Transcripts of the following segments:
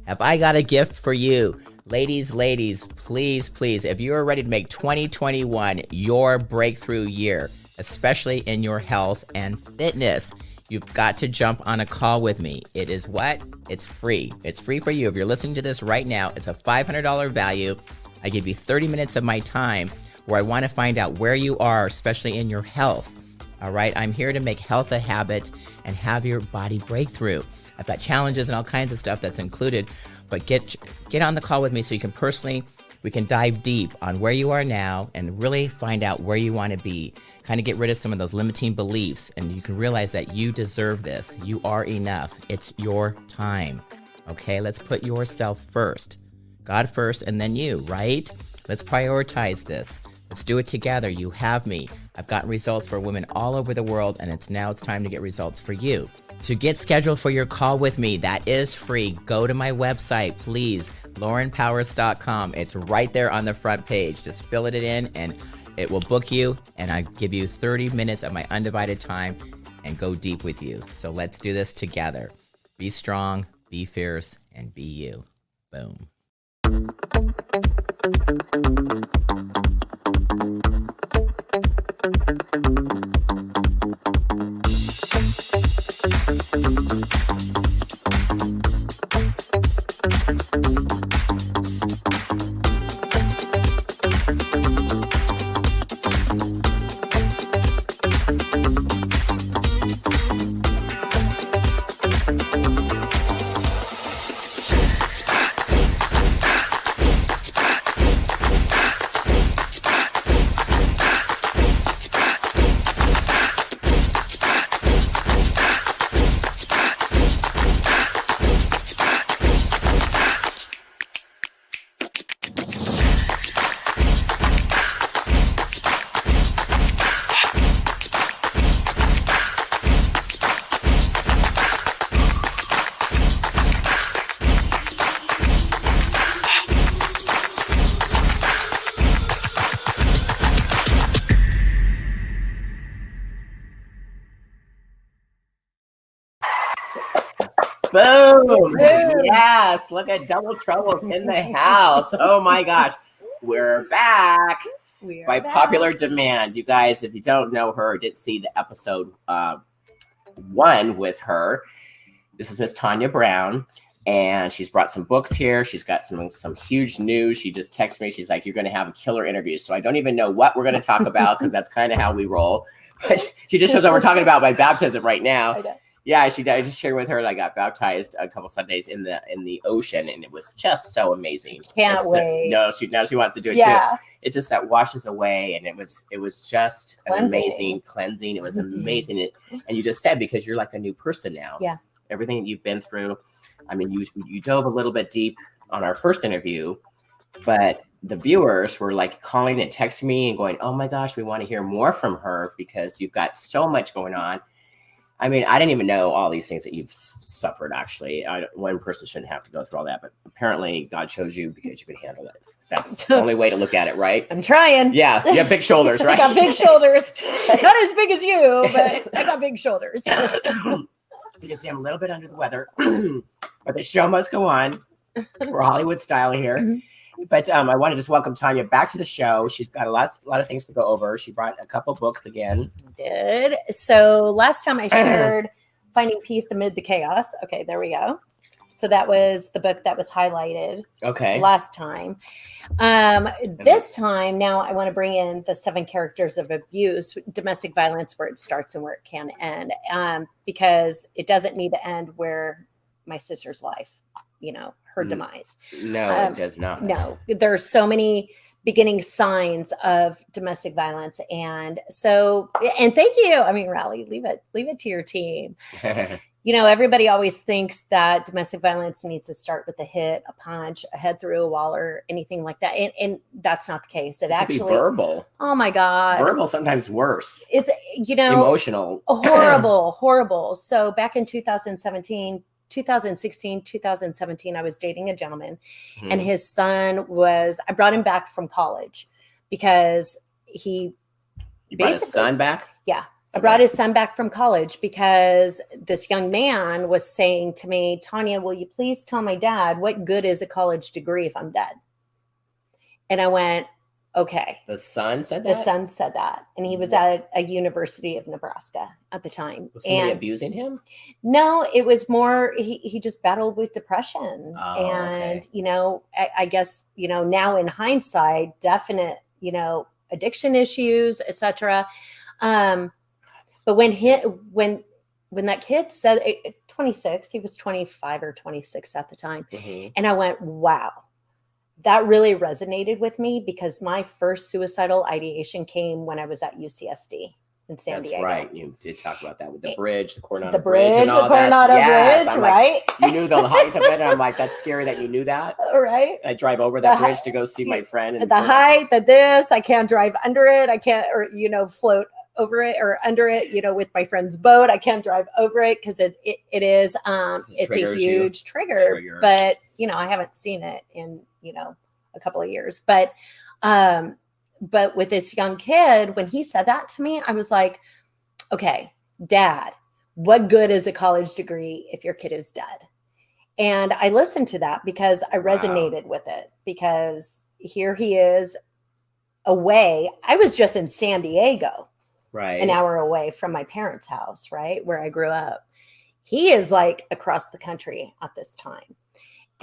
Have I got a gift for you? Ladies, please, if you are ready to make 2021 your breakthrough year, especially in your health and fitness, you've got to jump on a call with me. It is what? It's free. It's free for you. If you're listening to this right now, it's a $500 value. I give you 30 minutes of my time where I want to find out where you are, especially in your health. All right, I'm here to make health a habit and have your body breakthrough. I've got challenges and all kinds of stuff that's included, but get on the call with me so we can dive deep on where you are now and really find out where you want to be. Kind of get rid of some of those limiting beliefs, and you can realize that you deserve this. You are enough. It's your time. Okay, let's put yourself first. God first and then you, right? Let's prioritize this. Let's do it together. You have me. I've gotten results for women all over the world, and it's time to get results for you. To get scheduled for your call with me, that is free. Go to my website, please, laurenpowers.com. It's right there on the front page. Just fill it in and it will book you, and I give you 30 minutes of my undivided time and go deep with you. So let's do this together. Be strong, be fierce, and be you. Boom. Boom! Yes, look at Double Trouble's in the house. Oh my gosh, we're back by popular demand. You guys, if you don't know her, didn't see the episode 1 with her. This is Miss Tanya Brown, and she's brought some books here. She's got some huge news. She just texted me. She's like, "You're going to have a killer interview." So I don't even know what we're going to talk about because that's kind of how we roll. But she just shows up. We're talking about my baptism right now. Yeah, I just shared with her that I got baptized a couple Sundays in the ocean, and it was just so amazing. Can't wait. Now she wants to do it too. It just that washes away, and it was just an amazing cleansing. It was amazing, and you just said because you're like a new person now. Yeah, everything that you've been through. I mean, you dove a little bit deep on our first interview, but the viewers were like calling and texting me and going, "Oh my gosh, we want to hear more from her because you've got so much going on." I mean, I didn't even know all these things that you've suffered, actually. One person shouldn't have to go through all that, but apparently God chose you because you could handle it. That's the only way to look at it, right? I'm trying. Yeah, you have big shoulders, right? I got big shoulders. Not as big as you, but I got big shoulders. You can see I'm a little bit under the weather, but the show must go on. We're Hollywood style here. Mm-hmm. But I want to just welcome Tanya back to the show. She's got a lot of things to go over. She brought a couple books again. Did. So last time I shared Finding Peace Amid the Chaos. Okay, there we go. So that was the book that was highlighted last time. This time, now I want to bring in the 7 characters of abuse, domestic violence, where it starts and where it can end, because it doesn't need to end where my sister's life, her demise. No, it does not. No, there are so many beginning signs of domestic violence. And so, and thank you. I mean, Rally, leave it to your team. Everybody always thinks that domestic violence needs to start with a hit, a punch, a head through a wall, or anything like that. And that's not the case. It actually could be verbal. Oh my God. Verbal, sometimes worse. It's, emotional. Horrible. So back in 2016, 2017, I was dating a gentleman and his son I brought him back from college because You brought his son back? Yeah. I brought his son back from college because this young man was saying to me, Tanya, will you please tell my dad what good is a college degree if I'm dead? And I went, okay. The son said that? The son said that. And he was at a University of Nebraska at the time. Was somebody abusing him? No, it was more, he just battled with depression. Oh, and, okay. I guess, now in hindsight, definite, addiction issues, etc. But when that kid said 26, he was 25 or 26 at the time. And I went, wow, that really resonated with me because my first suicidal ideation came when I was at UCSD in San Diego. That's right. You did talk about that with the bridge, the Coronado the Bridge. And all the Coronado that. Bridge, I'm right? Like, you knew the height of it. And I'm like, that's scary that you knew that. Right. I drive over that bridge to go see my friend. And the height, I can't drive under it. I can't, or, float over it or under it, with my friend's boat. I can't drive over it because it is it's a huge trigger. But I haven't seen it in a couple of years. But with this young kid, when he said that to me, I was like, okay, Dad, what good is a college degree if your kid is dead? And I listened to that because I resonated with it, because here he is away. I was just in San Diego. Right. An hour away from my parents' house, right, where I grew up. He is like across the country at this time.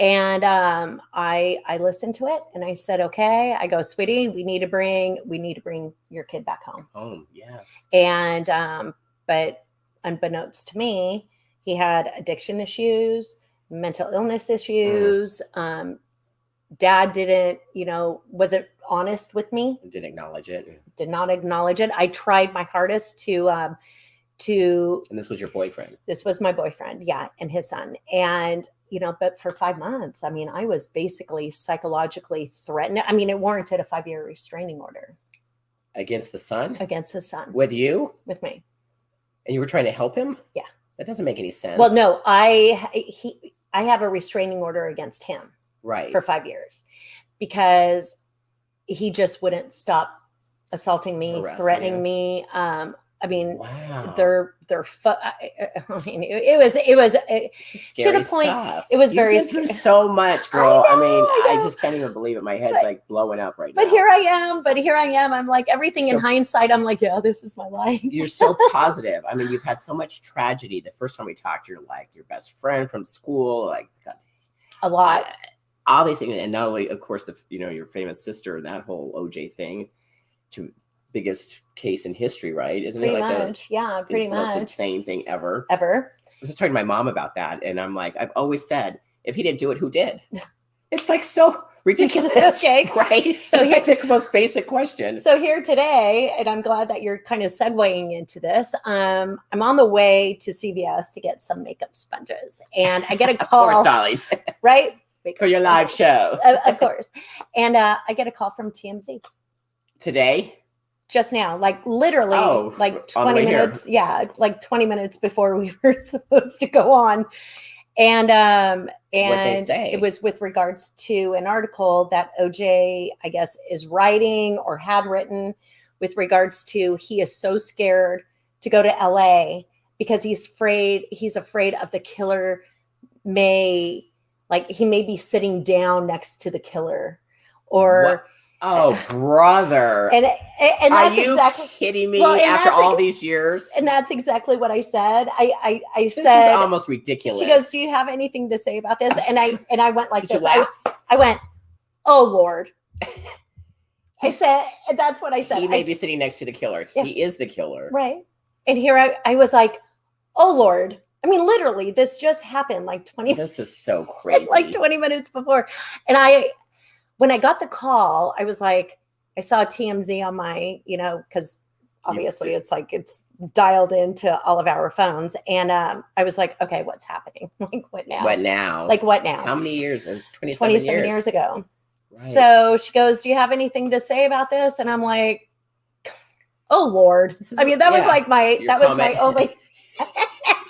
And I listened to it and I said, okay, I go, sweetie, we need to bring your kid back home. Home, yes. And but unbeknownst to me, he had addiction issues, mental illness issues. Dad didn't, wasn't honest with me. Didn't acknowledge it. Did not acknowledge it. I tried my hardest to. And this was your boyfriend? This was my boyfriend, yeah, and his son. And, but for 5 months, I mean, I was basically psychologically threatened. I mean, it warranted a 5-year restraining order. Against the son? Against his son. With you? With me. And you were trying to help him? Yeah. That doesn't make any sense. Well, no, I have a restraining order against him. Right. For 5 years because he just wouldn't stop assaulting me, threatening me. I mean, wow. I mean, it was to the point. Stuff. It was You've very been through so much, girl. I know. I just can't even believe it. My head's like blowing up right now. But here I am. I'm like, everything in hindsight, I'm like, yeah, this is my life. You're so positive. I mean, you've had so much tragedy. The first time we talked, you're like your best friend from school, like a lot. All these things, and not only, of course, your famous sister and that whole OJ thing, biggest case in history, right? Isn't pretty it like much? Pretty the much. most insane thing ever? I was just talking to my mom about that, and I'm like, I've always said, if he didn't do it, who did? It's like so ridiculous, okay, right? So it's like the most basic question. So here today, and I'm glad that you're kind of segueing into this. I'm on the way to CVS to get some makeup sponges, and I get a call. Of course, darling. Right? For your live show. Of course. And I get a call from TMZ. Today? Just now, like literally like 20 minutes. Here. Yeah, like 20 minutes before we were supposed to go on. And it was with regards to an article that OJ, I guess, is writing or had written with regards to he is so scared to go to LA because he's afraid of the killer he may be sitting down next to the killer or what? Oh, brother. And that's Are you kidding me after all these years? And that's exactly what I said. I this said this is almost ridiculous. She goes, do you have anything to say about this? And I went like this. I went, oh Lord. I said, that's what I said. He may be sitting next to the killer. Yeah. He is the killer. Right. And here I was like, oh Lord. I mean, literally, this just happened like 20. This is so crazy. Like 20 minutes before. And when I got the call, I was like, I saw TMZ on my, because obviously it's like it's dialed into all of our phones. And I was like, okay, what's happening? Like, what now? What now? Like, what now? How many years? It was 27 years ago. Right. So she goes, do you have anything to say about this? And I'm like, oh, Lord. That was like that was my only.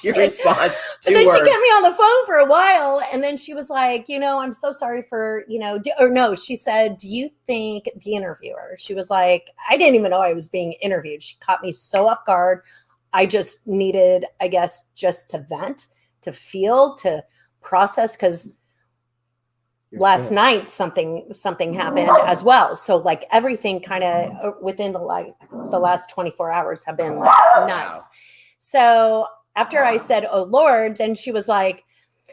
Your response. But then she kept me on the phone for a while. And then she was like, I'm so sorry for, or no, she said, do you think the interviewer, she was like, I didn't even know I was being interviewed. She caught me so off guard. I just needed, I guess, just to vent, to feel, to process. Because last night something happened as well. So like everything kind of within the last 24 hours have been like nuts. So after I said, oh, Lord, then she was like,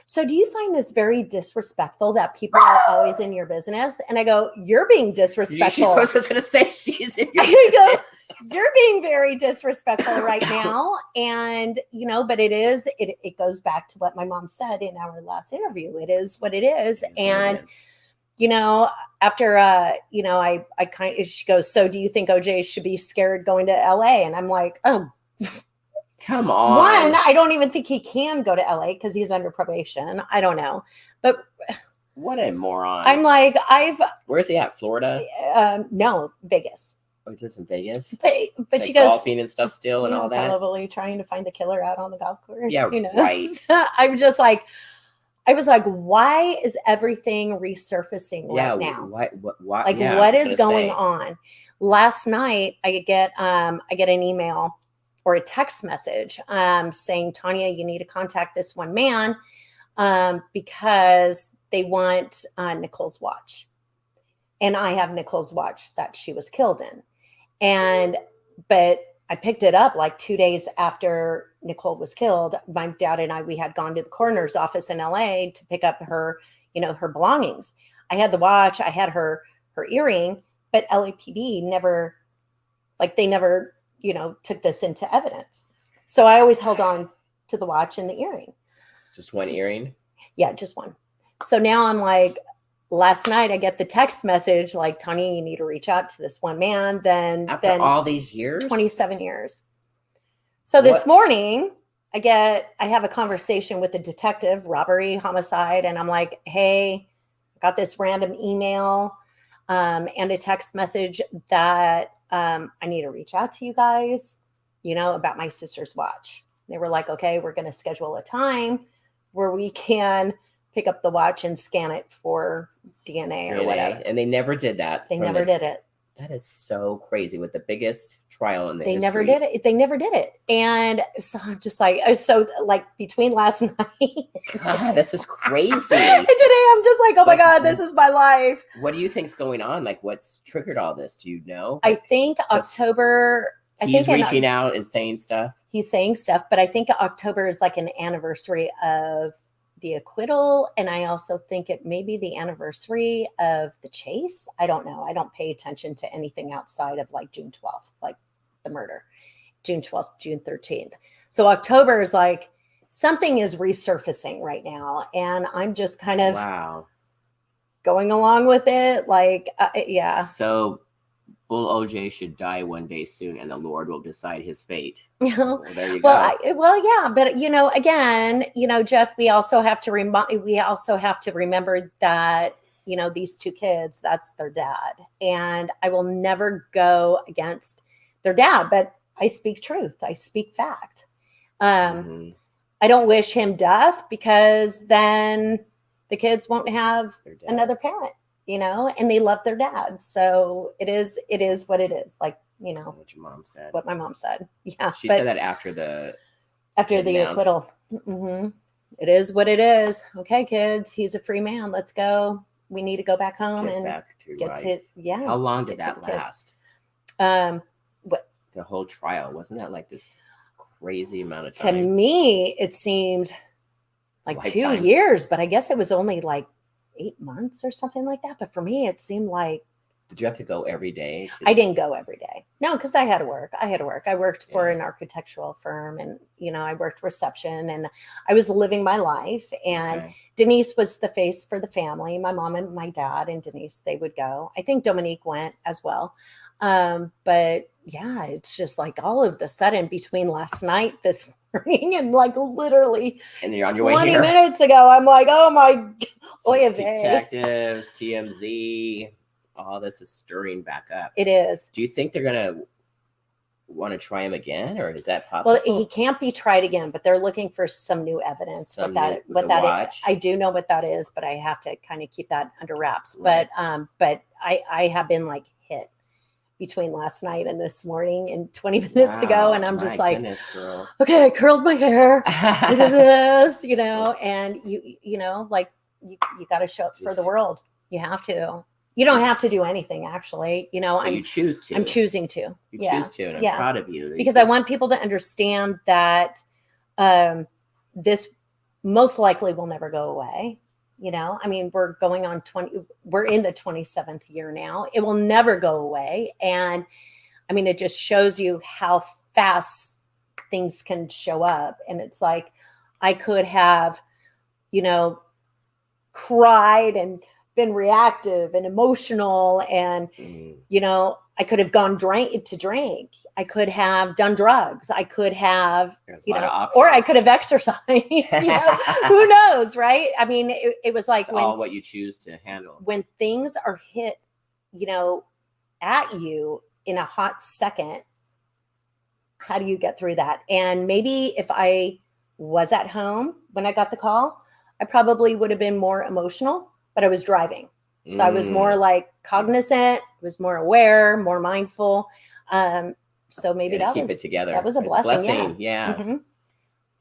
so do you find this very disrespectful that people are always in your business? And I go, you're being disrespectful. I was going to say she's in your business. You're being very disrespectful right now. And, but it goes back to what my mom said in our last interview. It is what it is. And, after, she goes, so do you think OJ should be scared going to LA? And I'm like, oh, come on. One, I don't even think he can go to LA because he's under probation. I don't know. But what a moron. I'm like, where's he at? Florida? No, Vegas. Oh, he lives in Vegas? But like she goes golfing and stuff still and all that. Probably trying to find the killer out on the golf course. Yeah, right. I'm just like, I was like, why is everything resurfacing right now? Why? Like, what is going on? Last night, I get an email or a text message saying, Tanya, you need to contact this one man because they want Nicole's watch. And I have Nicole's watch that she was killed in. But I picked it up like 2 days after Nicole was killed. My dad and we had gone to the coroner's office in LA to pick up her, her belongings. I had the watch, I had her earring, but LAPD never took this into evidence. So I always held on to the watch and the earring. Just one earring? Yeah, just one. So now I'm like, last night I get the text message like, Tanya, you need to reach out to this one man. After all these years? 27 years. So this morning I have a conversation with the detective, robbery, homicide. And I'm like, hey, I got this random email and a text message that I need to reach out to you guys, about my sister's watch. They were like, okay, we're going to schedule a time where we can pick up the watch and scan it for DNA or whatever. And they never did that. They never did it. That is so crazy with the biggest trial in the history. They never did it. And so I'm just like, between last night. God, this is crazy. And today I'm just like, oh my God, this is my life. What do you think's going on? Like, what's triggered all this? Do you know? I think October. He's reaching out and saying stuff. He's saying stuff, but I think October is like an anniversary of the acquittal. And I also think it may be the anniversary of the chase. I don't know. I don't pay attention to anything outside of like June 12th, like the murder, June 12th, June 13th. So October is like something is resurfacing right now. And I'm just kind of going along with it. Like, yeah. So Bull OJ should die one day soon, and the Lord will decide his fate. Well, there you go. Yeah, but again, Jeff, we also have to remember that these two kids, that's their dad, and I will never go against their dad, but I speak truth, I speak fact. I don't wish him death because then the kids won't have another parent. And they love their dad. So it is what it is. Like, what your mom said, what my mom said. Yeah. She said that after the acquittal. Mm-hmm. It is what it is. Okay, kids, he's a free man. Let's go. We need to go back home get to yeah. How long did that last? What? The whole trial. Wasn't that like this crazy amount of time? To me, it seemed like 2 years, but I guess it was only like 8 months or something like that. But for me, it seemed like Did you have to go every day? I didn't go every day. No, because I had to work. I worked for an architectural firm, and I worked reception, and I was living my life. And Denise was the face for the family. My mom and my dad and Denise, they would go. I think Dominique went as well. But yeah, it's just like all of the sudden between last night, this morning, and like literally and you're on your 20 way here. Minutes ago, I'm like, oh my, so detectives, TMZ. All this is stirring back up. It is. Do you think they're going to want to try him again, or is that possible? Well, he can't be tried again, but they're looking for some new evidence. What that is. I do know what that is, but I have to kind of keep that under wraps. Right. But I have been like hit between last night and this morning and 20 minutes ago. And I'm just like, okay, I curled my hair, did this, and like you got to show up for the world. You have to. You don't have to do anything, actually. You choose to. I'm choosing to. You choose to, and I'm proud of you. Because I want people to understand that this most likely will never go away. I mean, we're in the 27th year now. It will never go away. And I mean, it just shows you how fast things can show up. And it's like, I could have, cried and been reactive and emotional, and I could have gone to drink. I could have done drugs. I could have or I could have exercised. Who knows, right? I mean, it was like all what you choose to handle. When things are hit at you in a hot second, how do you get through that? And maybe if I was at home when I got the call, I probably would have been more emotional. But I was driving. So I was more like cognizant, was more aware, more mindful. So maybe that keep it together. That was a blessing. Yeah. Mm-hmm.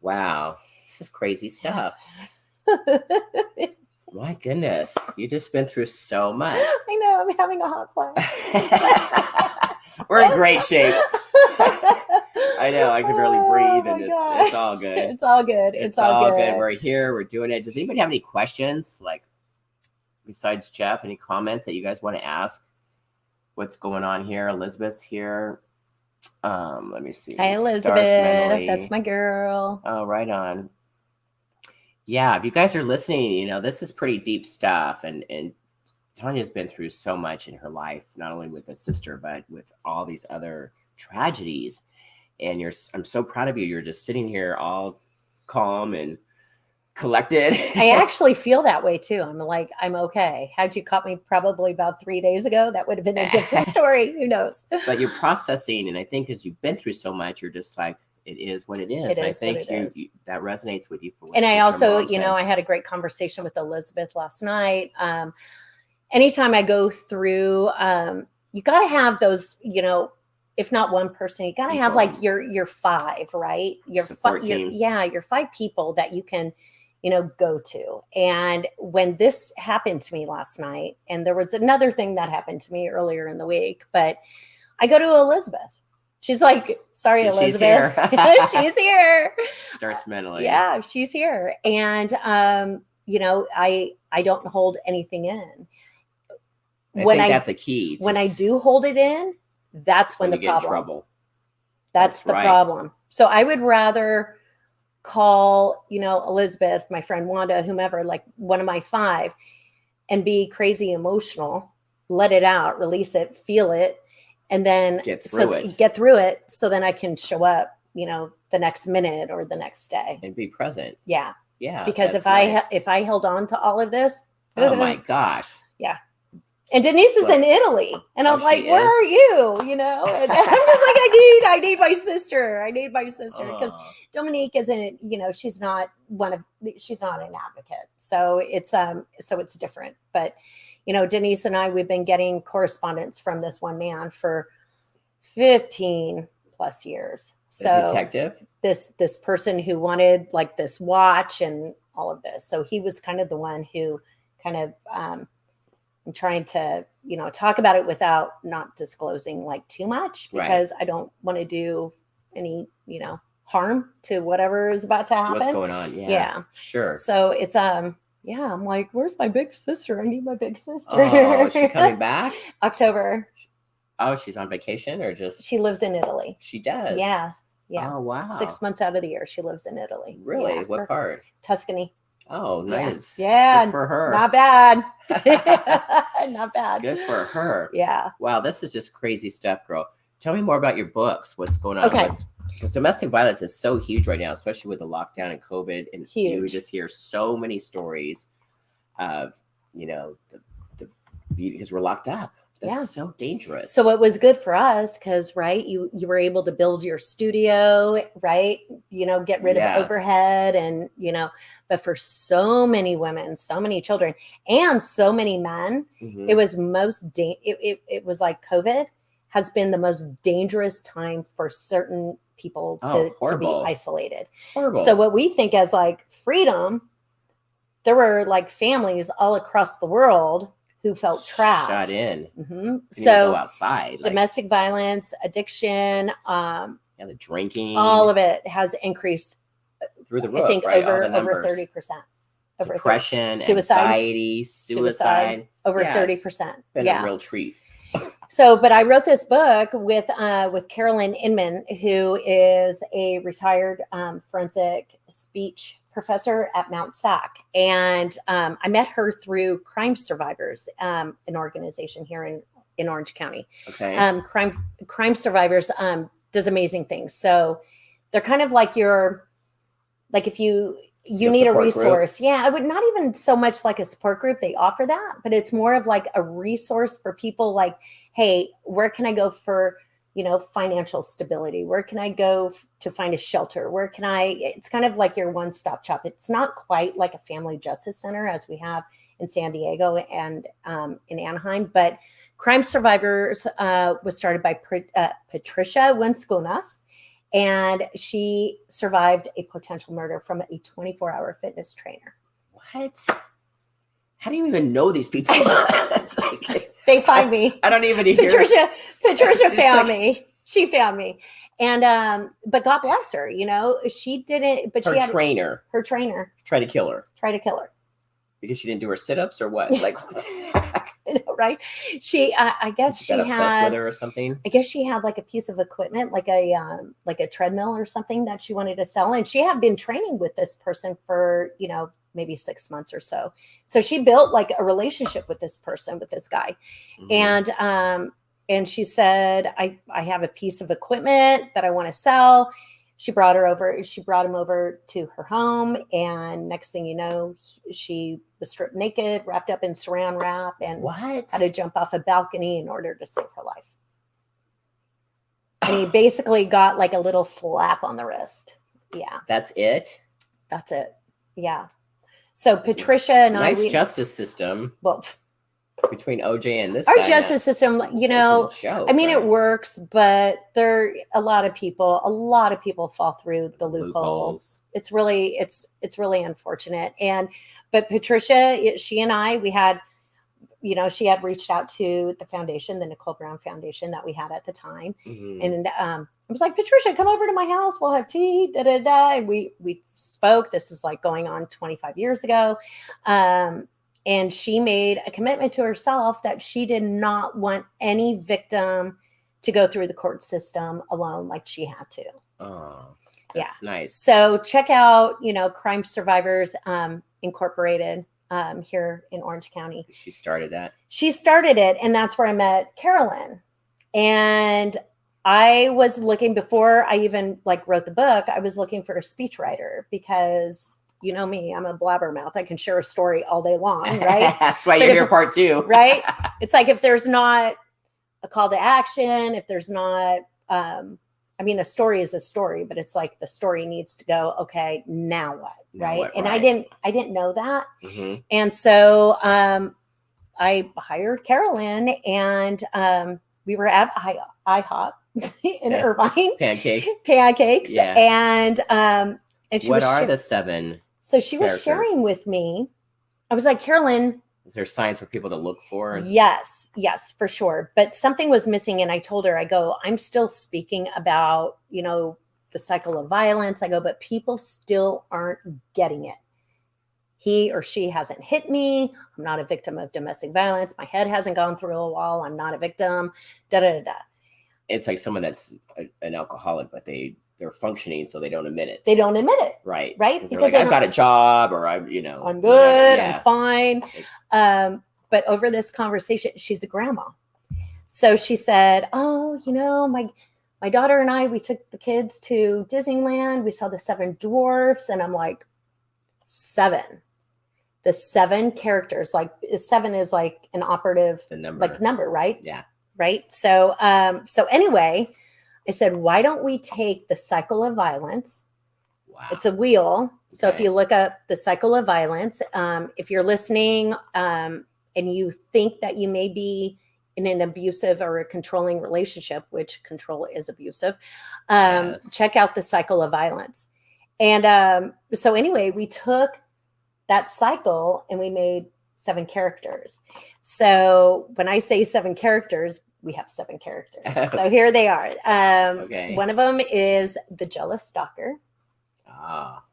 Wow. This is crazy stuff. My goodness. You just been through so much. I know. I'm having a hot flash. We're in great shape. I know. I can barely breathe, and it's all good. It's all good. It's all good. We're here. We're doing it. Does anybody have any questions? Like, besides Jeff, any comments that you guys want to ask? What's going on here? Elizabeth's here. Let me see. Hi, Elizabeth. That's my girl. Oh, right on. Yeah, if you guys are listening, this is pretty deep stuff. And Tanya's been through so much in her life, not only with a sister, but with all these other tragedies. And I'm so proud of you. You're just sitting here all calm and collected. I actually feel that way too. I'm like, I'm okay. Had you caught me probably about 3 days ago, that would have been a different story. Who knows? But you're processing, and I think as you've been through so much, you're just like, it is what it is. I think that resonates with you. And I also, I had a great conversation with Elizabeth last night. Anytime I go through, you got to have those, if not one person, you got to have like your five, right? Your five people that you can, go to. And when this happened to me last night, and there was another thing that happened to me earlier in the week, but I go to Elizabeth. She's like, sorry, Elizabeth. She's here. Starts mentally. Yeah, she's here. And, I don't hold anything in. I think that's a key. When I do hold it in, that's when the problem. Get in trouble. That's the problem. So I would rather call, Elizabeth, my friend Wanda, whomever, like one of my five, and be crazy emotional, let it out, release it, feel it, and then get through it. So then I can show up, the next minute or the next day and be present. Yeah. Yeah. Because if I held on to all of this, oh my gosh. Yeah. And Denise is in Italy, and I'm like, where are you? And I'm just like, I need my sister. I need my sister, because Dominique isn't, she's not an advocate. So it's different. But, Denise and I, we've been getting correspondence from this one man for 15 plus years. So a detective? This person who wanted like this watch and all of this. So he was kind of the one who kind of, I'm trying to, talk about it without not disclosing like too much, because I don't want to do any, harm to whatever is about to happen. What's going on? Yeah. Yeah. Sure. So it's Yeah, I'm like, where's my big sister? I need my big sister. Oh, is she coming back? October. Oh, she's on vacation or just? She lives in Italy. She does? Yeah. Yeah. Oh, wow. 6 months out of the year, she lives in Italy. Really? Yeah, What part? Tuscany. Oh, nice. Yeah. Good for her. Not bad. Not bad. Good for her. Yeah. Wow, this is just crazy stuff, girl. Tell me more about your books. What's going on? Okay. Because domestic violence is so huge right now, especially with the lockdown and COVID. And huge. You just hear so many stories of, because we're locked up. That's so dangerous. So it was good for us because, right, you were able to build your studio, right? Get rid of overhead and, but for so many women, so many children, and so many men, it was it was like COVID has been the most dangerous time for certain people to be isolated. Horrible. So what we think as like freedom, there were like families all across the world who felt trapped, shut in. So go outside, domestic violence, addiction, the drinking, all of it has increased through the roof. I think right? over 30%. Depression, anxiety, suicide, over 30%. Been a real treat. So, but I wrote this book with Carolyn Inman, who is a retired forensic speech professor at Mount SAC. And I met her through Crime Survivors, an organization here in Orange County. Okay. Crime Survivors does amazing things. So they're kind of like if you need a resource. Group. Yeah, I would not even so much like a support group. They offer that, but it's more of like a resource for people like, hey, where can I go for, financial stability? Where can I go to find a shelter? It's kind of like your one-stop shop. It's not quite like a family justice center as we have in San Diego and in Anaheim, but Crime Survivors was started by Patricia Winskunas, and she survived a potential murder from a 24-hour fitness trainer. What? How do you even know these people? They find me. I don't even hear. Patricia found me. She found me. And but God bless her, she didn't, but she had her trainer tried to kill her. Because she didn't do her sit-ups or what? Like what the heck? Right? She I guess she got obsessed with her or something. I guess she had like a piece of equipment, like a treadmill or something that she wanted to sell. And she had been training with this person for, maybe 6 months or so. So she built like a relationship with this person, with this guy. And she said, I have a piece of equipment that I want to sell. She brought him over to her home. And next thing you know, she was stripped naked, wrapped up in saran wrap, and had to jump off a balcony in order to save her life. And he basically got like a little slap on the wrist. Yeah. That's it? That's it. Yeah. So Patricia and nice justice system. Well, between OJ and this our justice system, it works, but a lot of people fall through the loopholes. It's really unfortunate. But Patricia, she and I, we had, she had reached out to the foundation, the Nicole Brown Foundation that we had at the time. And I was like, Patricia, come over to my house. We'll have tea, And we spoke. This is like going on 25 years ago. And she made a commitment to herself that she did not want any victim to go through the court system alone like she had to. Oh, that's nice. So check out, Crime Survivors Incorporated here in Orange County. She started that. She started it, and that's where I met Carolyn. And I was looking, before I even wrote the book, I was looking for a speechwriter because you know me, I'm a blabbermouth. I can share a story all day long, right? That's why you're here part 2. Right? It's like if there's not a call to action, if there's not, a story is a story, but it's like the story needs to go, okay, now what? Right? And I didn't know that. And so I hired Carolyn, and we were at IHOP in Irvine. Pancakes. Yeah. And she what are the 7? So she was sharing with me. I was like, Carolyn, is there signs for people to look for? Yes, for sure. But something was missing. And I told her, I go, I'm still speaking about, the cycle of violence. I go, but people still aren't getting it. He or she hasn't hit me. I'm not a victim of domestic violence. My head hasn't gone through a wall. I'm not a victim. Da da da da. It's like someone that's an alcoholic, but they're functioning, so they don't admit it. They don't admit it. Right. Right. Because like, I've got a job, or I'm I'm good. I'm fine. But over this conversation, she's a grandma. So she said, oh, my daughter and I, we took the kids to Disneyland. We saw the 7 dwarfs. And I'm like, 7. The 7 characters, like 7 is like an operative number, right? Yeah. Right. So anyway, I said, why don't we take the cycle of violence? Wow. It's a wheel. So if you look up the cycle of violence, if you're listening and you think that you may be in an abusive or a controlling relationship, which control is abusive, check out the cycle of violence. And so anyway, we took that cycle and we made 7 characters. So when I say 7 characters, we have 7 characters. So here they are. One of them is the jealous stalker.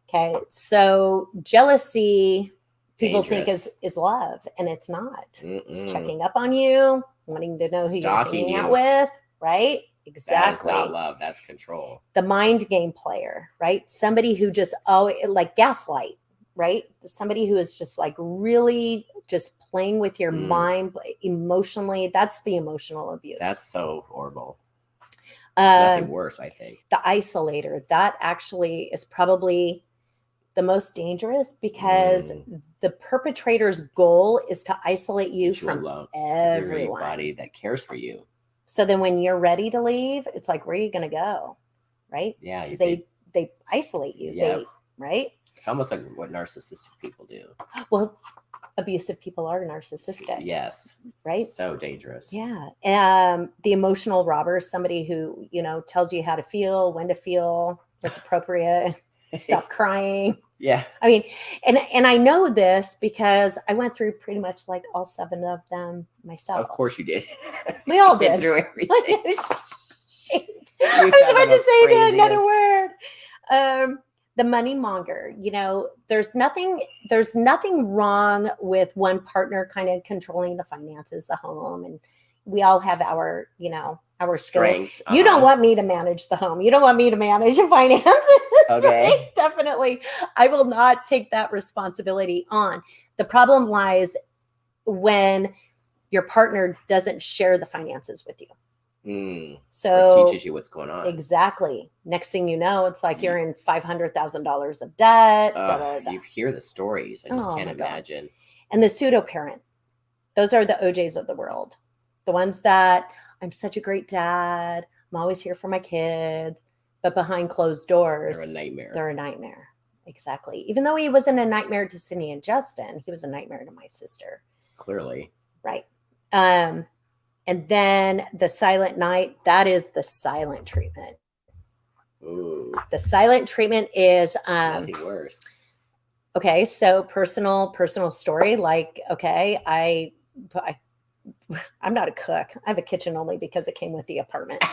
Okay. So jealousy, people think is love, and it's not. It's checking up on you, wanting to know who you're hanging out with, right? Exactly. That is not love. That's control. The mind game player, right? Somebody who just like gaslight, right? Somebody who is just like really just playing with your mind emotionally. That's the emotional abuse. That's so horrible. There's nothing worse, I think. The isolator, that actually is probably the most dangerous, because the perpetrator's goal is to isolate you from everybody that cares for you. So then when you're ready to leave, it's like, where are you going to go? Right? Yeah. Because they isolate you. Yeah. Right? It's almost like what narcissistic people do. Well, abusive people are narcissistic. Yes. Right? So dangerous. Yeah. The emotional robber, somebody who, tells you how to feel, when to feel, what's appropriate, stop crying. Yeah. I mean, and I know this because I went through pretty much like all 7 of them myself. Of course you did. We all did. Through everything. I was about to say another word. The money monger, there's nothing wrong with one partner kind of controlling the finances, the home, and we all have our strengths. You don't want me to manage the home. You don't want me to manage the finances. Okay. Definitely. I will not take that responsibility on. The problem lies when your partner doesn't share the finances with you. So or teaches you what's going on. Exactly. Next thing you know, it's like you're in $500,000 of debt. You hear the stories. I just can't imagine. And the pseudo parent. Those are the OJs of the world. The ones that, I'm such a great dad. I'm always here for my kids. But behind closed doors, they're a nightmare. They're a nightmare. Exactly. Even though he wasn't a nightmare to Sydney and Justin, he was a nightmare to my sister. Clearly. Right. And then the silent night, that is the silent treatment. Ooh. The silent treatment is nothing worse. Okay, so personal story. Like, okay, I'm not a cook. I have a kitchen only because it came with the apartment.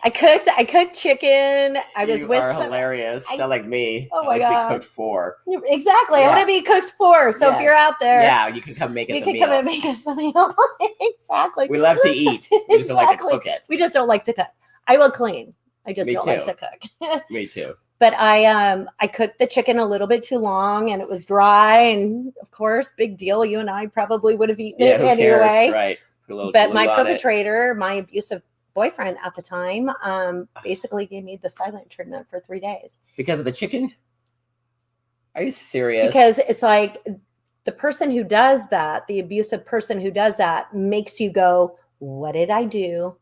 I cooked chicken. You are hilarious. Sound like me. Oh my God. I like to be cooked for. Exactly. Yeah. I want to be cooked for. So if you're out there, you can come make us a meal. You can come and make us a meal. Exactly. We love to eat. We just don't like to cook it. We just don't like to cook. I will clean. I just don't like to cook. Me too. But I cooked the chicken a little bit too long and it was dry. And of course, big deal. You and I probably would have eaten it who anyway. Cares? Right. But my perpetrator, my abusive boyfriend at the time, basically gave me the silent treatment for 3 days. Because of the chicken? Are you serious? Because it's like the person who does that, the abusive person who does that, makes you go, what did I do?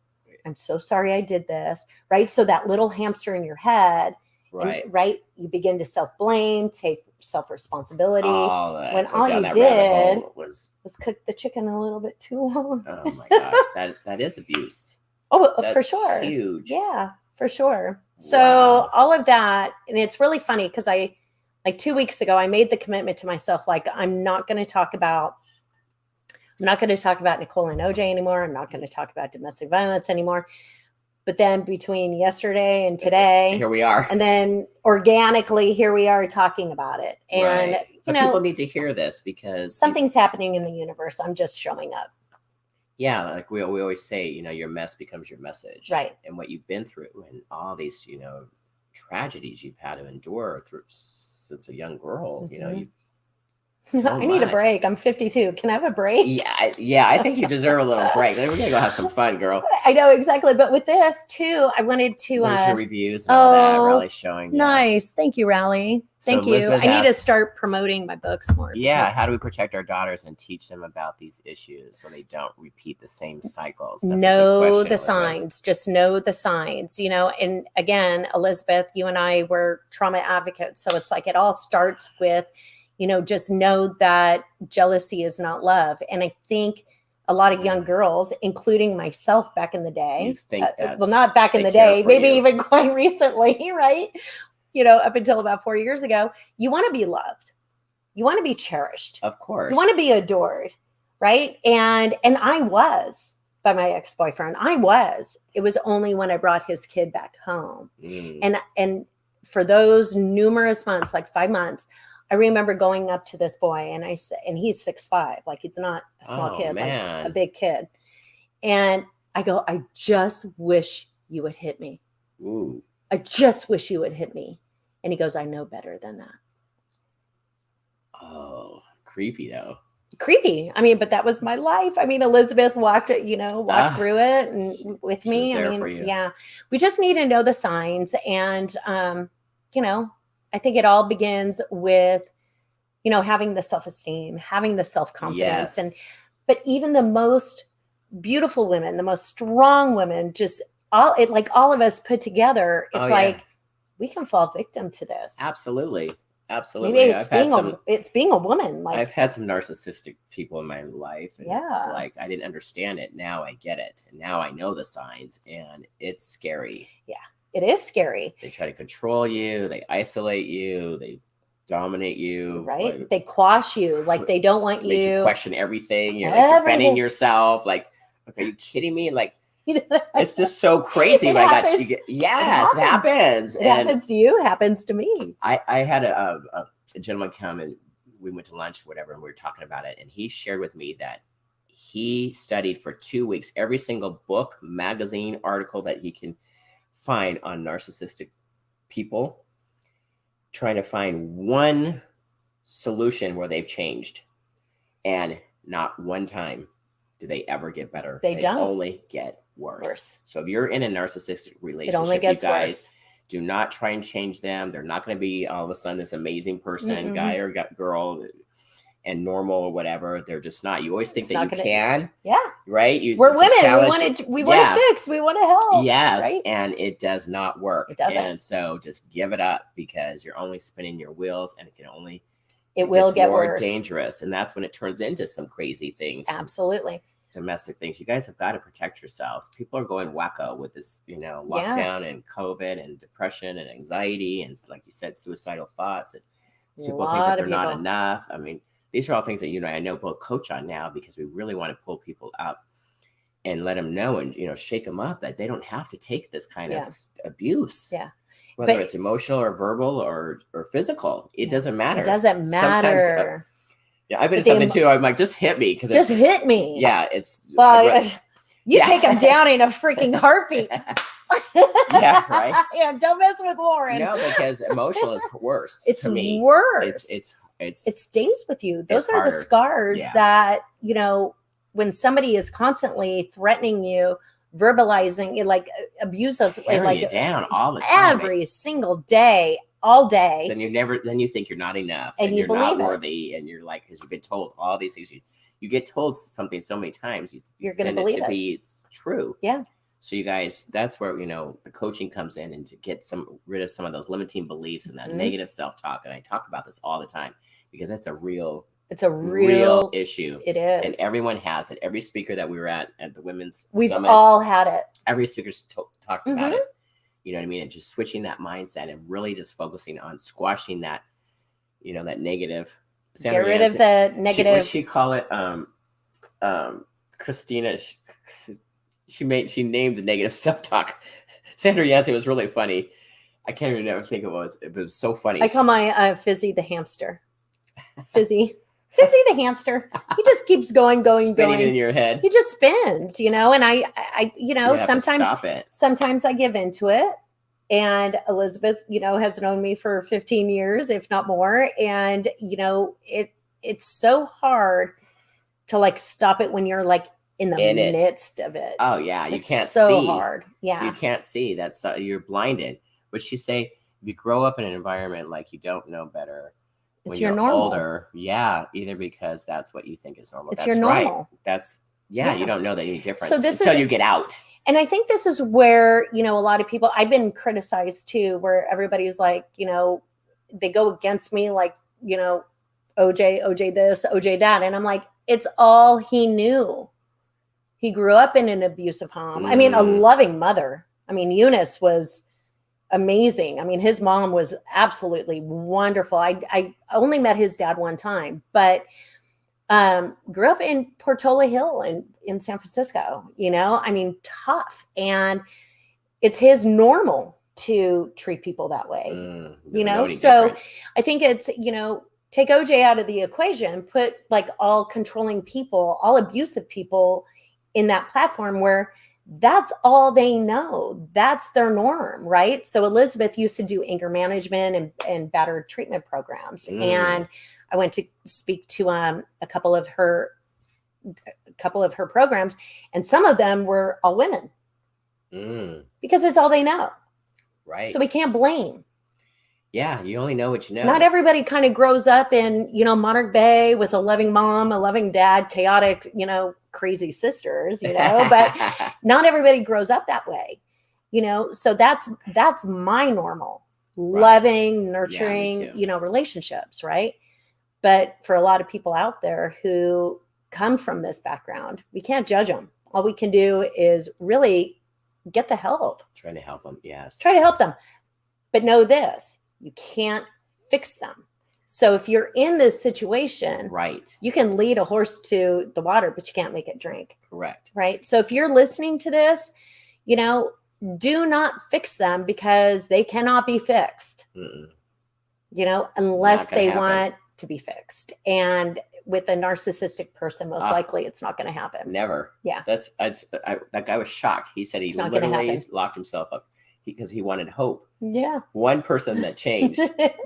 I'm so sorry I did this. Right. So that little hamster in your head. Right. And, right. You begin to self-blame, take self-responsibility. When all you did was cook the chicken a little bit too long. Oh my gosh. That is abuse. Oh, That's for sure. Huge. Yeah, for sure. So all of that. And it's really funny because like 2 weeks ago, I made the commitment to myself. Like, I'm not going to talk about Nicole and OJ anymore. I'm not going to talk about domestic violence anymore. But then between yesterday and today, here we are. And then organically, here we are talking about it. And, but people need to hear this because something's happening in the universe. I'm just showing up. Yeah. Like we always say, your mess becomes your message. Right. And what you've been through and all these, tragedies you've had to endure through since a young girl, you've I need a break. I'm 52. Can I have a break? Yeah. I think you deserve a little break. We're gonna go have some fun, girl. I know exactly. But with this too, I wanted to your reviews and all that. Raleigh showing. Nice. Thank you, Raleigh. Thank you. I need to start promoting my books more. Yeah. How do we protect our daughters and teach them about these issues so they don't repeat the same cycles? Know the signs. Just know the signs. And again, Elizabeth, you and I were trauma advocates, so it's like it all starts with, just know that jealousy is not love. And I think a lot of young girls, including myself back in the day, not back in the day, maybe even quite recently, right? Up until about 4 years ago, you want to be loved. You want to be cherished. Of course. You want to be adored, right? And I was by my ex-boyfriend. It was only when I brought his kid back home. And for those numerous months, like 5 months, I remember going up to this boy and I said, and he's 6'5", like he's not a small kid, like a big kid. And I go, I just wish you would hit me. Ooh. I just wish you would hit me. And he goes, I know better than that. Oh, creepy though. Creepy. I mean, but that was my life. I mean, Elizabeth walked through it and with me. I mean, yeah, we just need to know the signs. And, I think it all begins with, having the self-esteem, having the self-confidence. Yes. But even the most beautiful women, the most strong women, just all of us put together, it's we can fall victim to this. Absolutely. Maybe it's being a woman. Like I've had some narcissistic people in my life. And it's like, I didn't understand it. Now I get it. And now I know the signs and it's scary. Yeah. It is scary. They try to control you. They isolate you. They dominate you. Right. Like, they quash you. Like they don't want you to question everything. You're like defending yourself. Like, okay, are you kidding me? Like, it's just so crazy. It happens. It happens. It happens to you. It happens to me. I had a gentleman come and we went to lunch, whatever, and we were talking about it. And he shared with me that he studied for 2 weeks every single book, magazine, article that he can find on narcissistic people, trying to find one solution where they've changed. And not one time do they ever get better. They don't. Only get worse. So if you're in a narcissistic relationship, it only gets you guys worse. Do not try and change them. They're not going to be all of a sudden this amazing person, guy or girl, and normal or whatever. They're just not. You always think that you can. Yeah. Right? We're women. We want to fix. We want to help. Yes. Right? And it does not work. It doesn't. And so just give it up because you're only spinning your wheels and it will get more worse. Dangerous. And that's when it turns into some crazy things. Absolutely. Domestic things. You guys have got to protect yourselves. People are going wacko with this, lockdown and COVID and depression and anxiety. And like you said, suicidal thoughts. And people think that they're not enough. I mean, these are all things that I know both coach on now because we really want to pull people up and let them know and, shake them up that they don't have to take this kind of abuse. Yeah. Whether it's emotional or verbal or physical, it doesn't matter. It doesn't matter. Sometimes, I've been in something too. I'm like, just hit me. Just hit me. Yeah. It's. You take them down in a freaking heartbeat. Yeah, right. Yeah, don't mess with Lauren. No, because emotional is worse. It's to me. worse. It stays with you. Those are the scars that, when somebody is constantly threatening you, verbalizing, like abusive, like you down all the time, every single day, all day. Then you think you're not enough and you're not worthy. And you're like, because you've been told all these things. You get told something so many times, you're going to believe it. It's true. Yeah. So you guys, that's where, the coaching comes in and to get rid of some of those limiting beliefs and that negative self-talk. And I talk about this all the time because it's a real issue. It is. And everyone has it. Every speaker that we were at the women's We've summit, all had it. Every speaker's talked about it. You know what I mean? And just switching that mindset and really just focusing on squashing that, that negative. Get rid of the negative. What she call it? Christina. she named the negative self-talk. Sandra Yancey was really funny. I can't even ever think it was. It was so funny. I call my Fizzy the hamster. Fizzy the hamster. He just keeps going, spinning in your head. He just spins, and I sometimes I give into it. And Elizabeth, has known me for 15 years, if not more. And, it's so hard to like stop it when you're like in the midst of it. Oh yeah. You can't see. So hard. Yeah. You can't see. That's you're blinded. Would she say if you grow up in an environment like you don't know better when you're normal. Older? Yeah. Either because that's what you think is normal. It's that's your normal. Right. That's you don't know that any difference until you get out. And I think this is where, a lot of people, I've been criticized too, where everybody's like, they go against me, like, OJ this, OJ that. And I'm like, it's all he knew. He grew up in an abusive home. I mean, a loving mother. I mean, Eunice was amazing. I mean, his mom was absolutely wonderful. I only met his dad one time, but grew up in Portola Hill in San Francisco, I mean, tough. And it's his normal to treat people that way, so I think it's, take OJ out of the equation, put like all controlling people, all abusive people in that platform where that's all they know. That's their norm, right? So Elizabeth used to do anger management and battered treatment programs. And I went to speak to a couple of her programs, and some of them were all women because it's all they know. Right. So we can't blame. Yeah, you only know what you know. Not everybody kind of grows up in, Monarch Bay with a loving mom, a loving dad, chaotic, crazy sisters, but not everybody grows up that way, so that's my normal, right. Loving, nurturing, relationships, right? But for a lot of people out there who come from this background, we can't judge them. All we can do is really get the help. Try to help them, yes. Try to help them. But know this, you can't fix them. So if you're in this situation, right, you can lead a horse to the water, but you can't make it drink. Correct. Right? So if you're listening to this, do not fix them because they cannot be fixed. Unless they want to be fixed. And with a narcissistic person, most likely it's not going to happen. Never. Yeah. That guy was shocked. He said he literally locked himself up because he wanted hope. Yeah. One person that changed.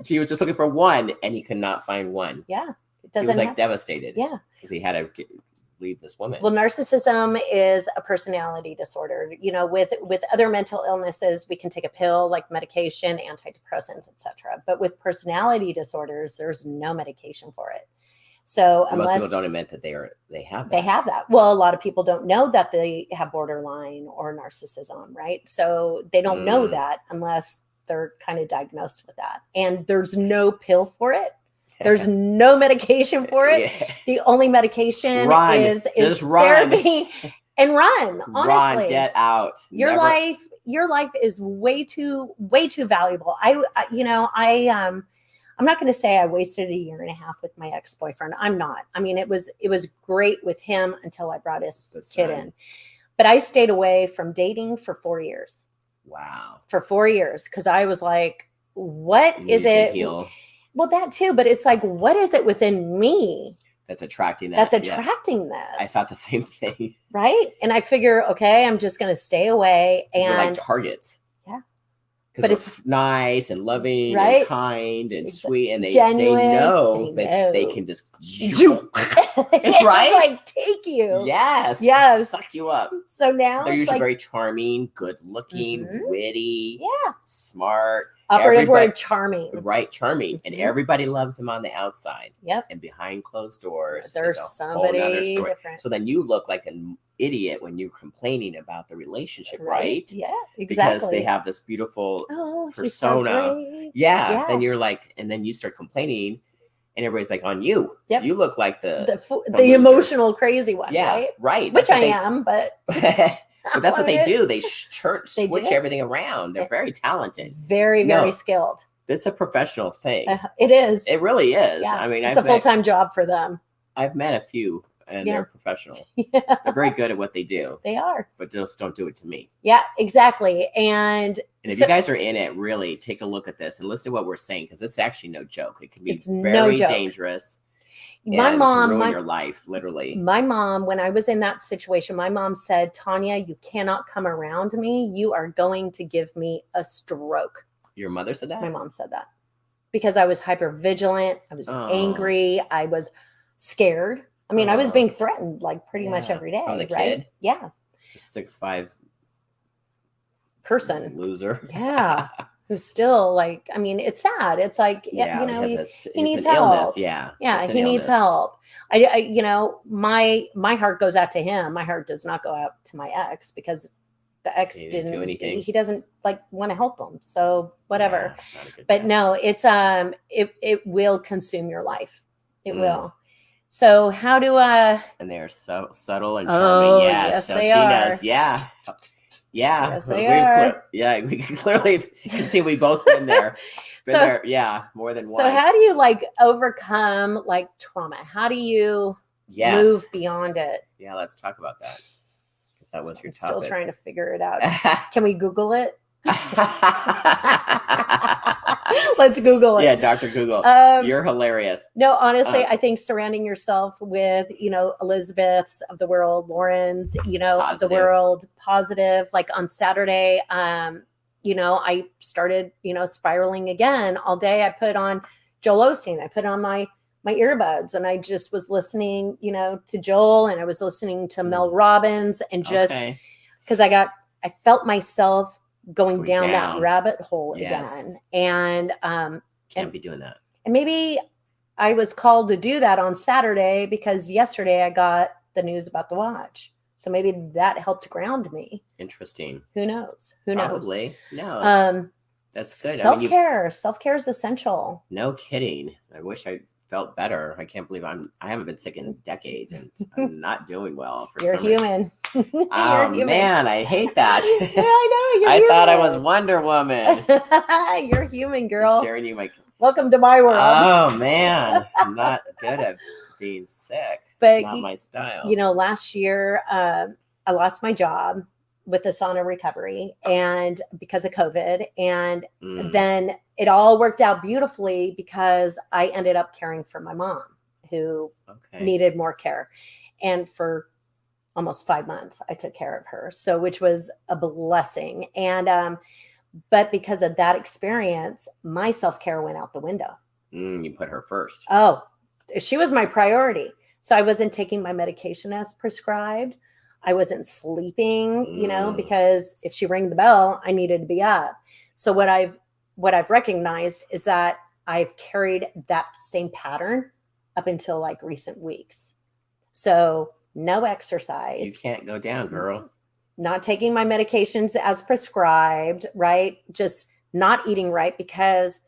He was just looking for one and he could not find one. Yeah. He was like devastated. Yeah. Because he had to leave this woman. Well, narcissism is a personality disorder. With other mental illnesses, we can take a pill like medication, antidepressants, etc. But with personality disorders, there's no medication for it. So most people don't admit that they have that. They have that. Well, a lot of people don't know that they have borderline or narcissism, right? So they don't know that unless they're kind of diagnosed with that. And there's no pill for it. There's no medication for it. Yeah. The only medication is therapy and run. Honestly, get out. Your life is way too valuable. I'm not going to say I wasted a year and a half with my ex-boyfriend. I'm not. I mean, it was great with him until I brought his kid in. But I stayed away from dating for 4 years. Wow. For 4 years, because I was like, what is it? Heal. Well, that too, but it's like, what is it within me that's attracting that? That's attracting this. I thought the same thing. Right? And I figure, okay, I'm just going to stay away. And we're like targets. Yeah. But it's nice and loving and kind and sweet. And they know that they can just right? Like take you. Yes. Suck you up. So now they're usually very charming, good looking, witty, smart. Operative word, charming. Right, charming. And everybody loves them on the outside. Yep. And behind closed doors, there's somebody different. So then you look like an idiot when you're complaining about the relationship, right? Yeah, exactly. Because they have this beautiful persona. So yeah. Then you're like, and then you start complaining, and everybody's like on you. Yep. You look like the emotional crazy one, right? Which I am, but. So that's what they do. They switch everything around. They're very talented. Very, very skilled. It's a professional thing. It is. It really is. Yeah. I mean, it's a full-time job for them. I've met a few and they're professional. They're very good at what they do. They are. But just don't do it to me. Yeah, exactly. And if you guys are in it, really take a look at this and listen to what we're saying, because it's actually no joke. It can be very dangerous. My mom ruin your life, literally. My mom, when I was in that situation, my mom said, Tanya, you cannot come around me. You are going to give me a stroke. Your mother said that? My mom said that because I was hyper vigilant. I was angry. I was scared. I mean, I was being threatened like pretty much every day. From the right? Kid? Yeah. 6'5" person. Loser. Yeah. Who's still like, I mean, it's sad. It's like, you know, he needs help. Illness. Yeah. Yeah. He needs help. I, you know, my heart goes out to him. My heart does not go out to my ex because the ex didn't do anything. He doesn't like want to help him. So whatever. Yeah, but no, it's, it will consume your life. It will. So how do and they're so subtle and charming. Yes, so they are. Does. Yeah. Yeah. Yes, they are. We can clearly see we both been there. Been there, yeah, more than once. So how do you like overcome like trauma? How do you move beyond it? Yeah, let's talk about that. Because that was your topic. Still trying to figure it out. Can we Google it? Let's Google it. Yeah, Dr. Google. You're hilarious. No, honestly, I think surrounding yourself with, you know, Elizabeths of the world, Laurens, you know, of the world, positive. Like on Saturday, you know, I started, you know, spiraling again all day. I put on Joel Osteen. I put on my earbuds and I just was listening, you know, to Joel, and I was listening to Mel Robbins, and just because I felt myself going down that rabbit hole again. And can't be doing that. And maybe I was called to do that on Saturday because yesterday I got the news about the watch. So maybe that helped ground me. Interesting. Who knows? Probably. No. That's good. Self-care. Self-care is essential. No kidding. I wish I felt better. I can't believe I haven't been sick in decades, and I'm not doing well. You're human. Oh man, I hate that. Yeah, I know. I thought I was Wonder Woman. You're human, girl. I'm sharing you my. Welcome to my world. Oh man, I'm not good at being sick. But it's not my style. You know, last year I lost my job with the sauna recovery, and because of COVID, and then it all worked out beautifully because I ended up caring for my mom, who needed more care. And for almost 5 months, I took care of her. So, which was a blessing. And, but because of that experience, my self-care went out the window. You put her first. Oh, she was my priority. So I wasn't taking my medication as prescribed. I wasn't sleeping, you know, because if she rang the bell, I needed to be up. So what I've recognized is that I've carried that same pattern up until like recent weeks. So no exercise. You can't go down, girl. Not taking my medications as prescribed, right? Just not eating right, because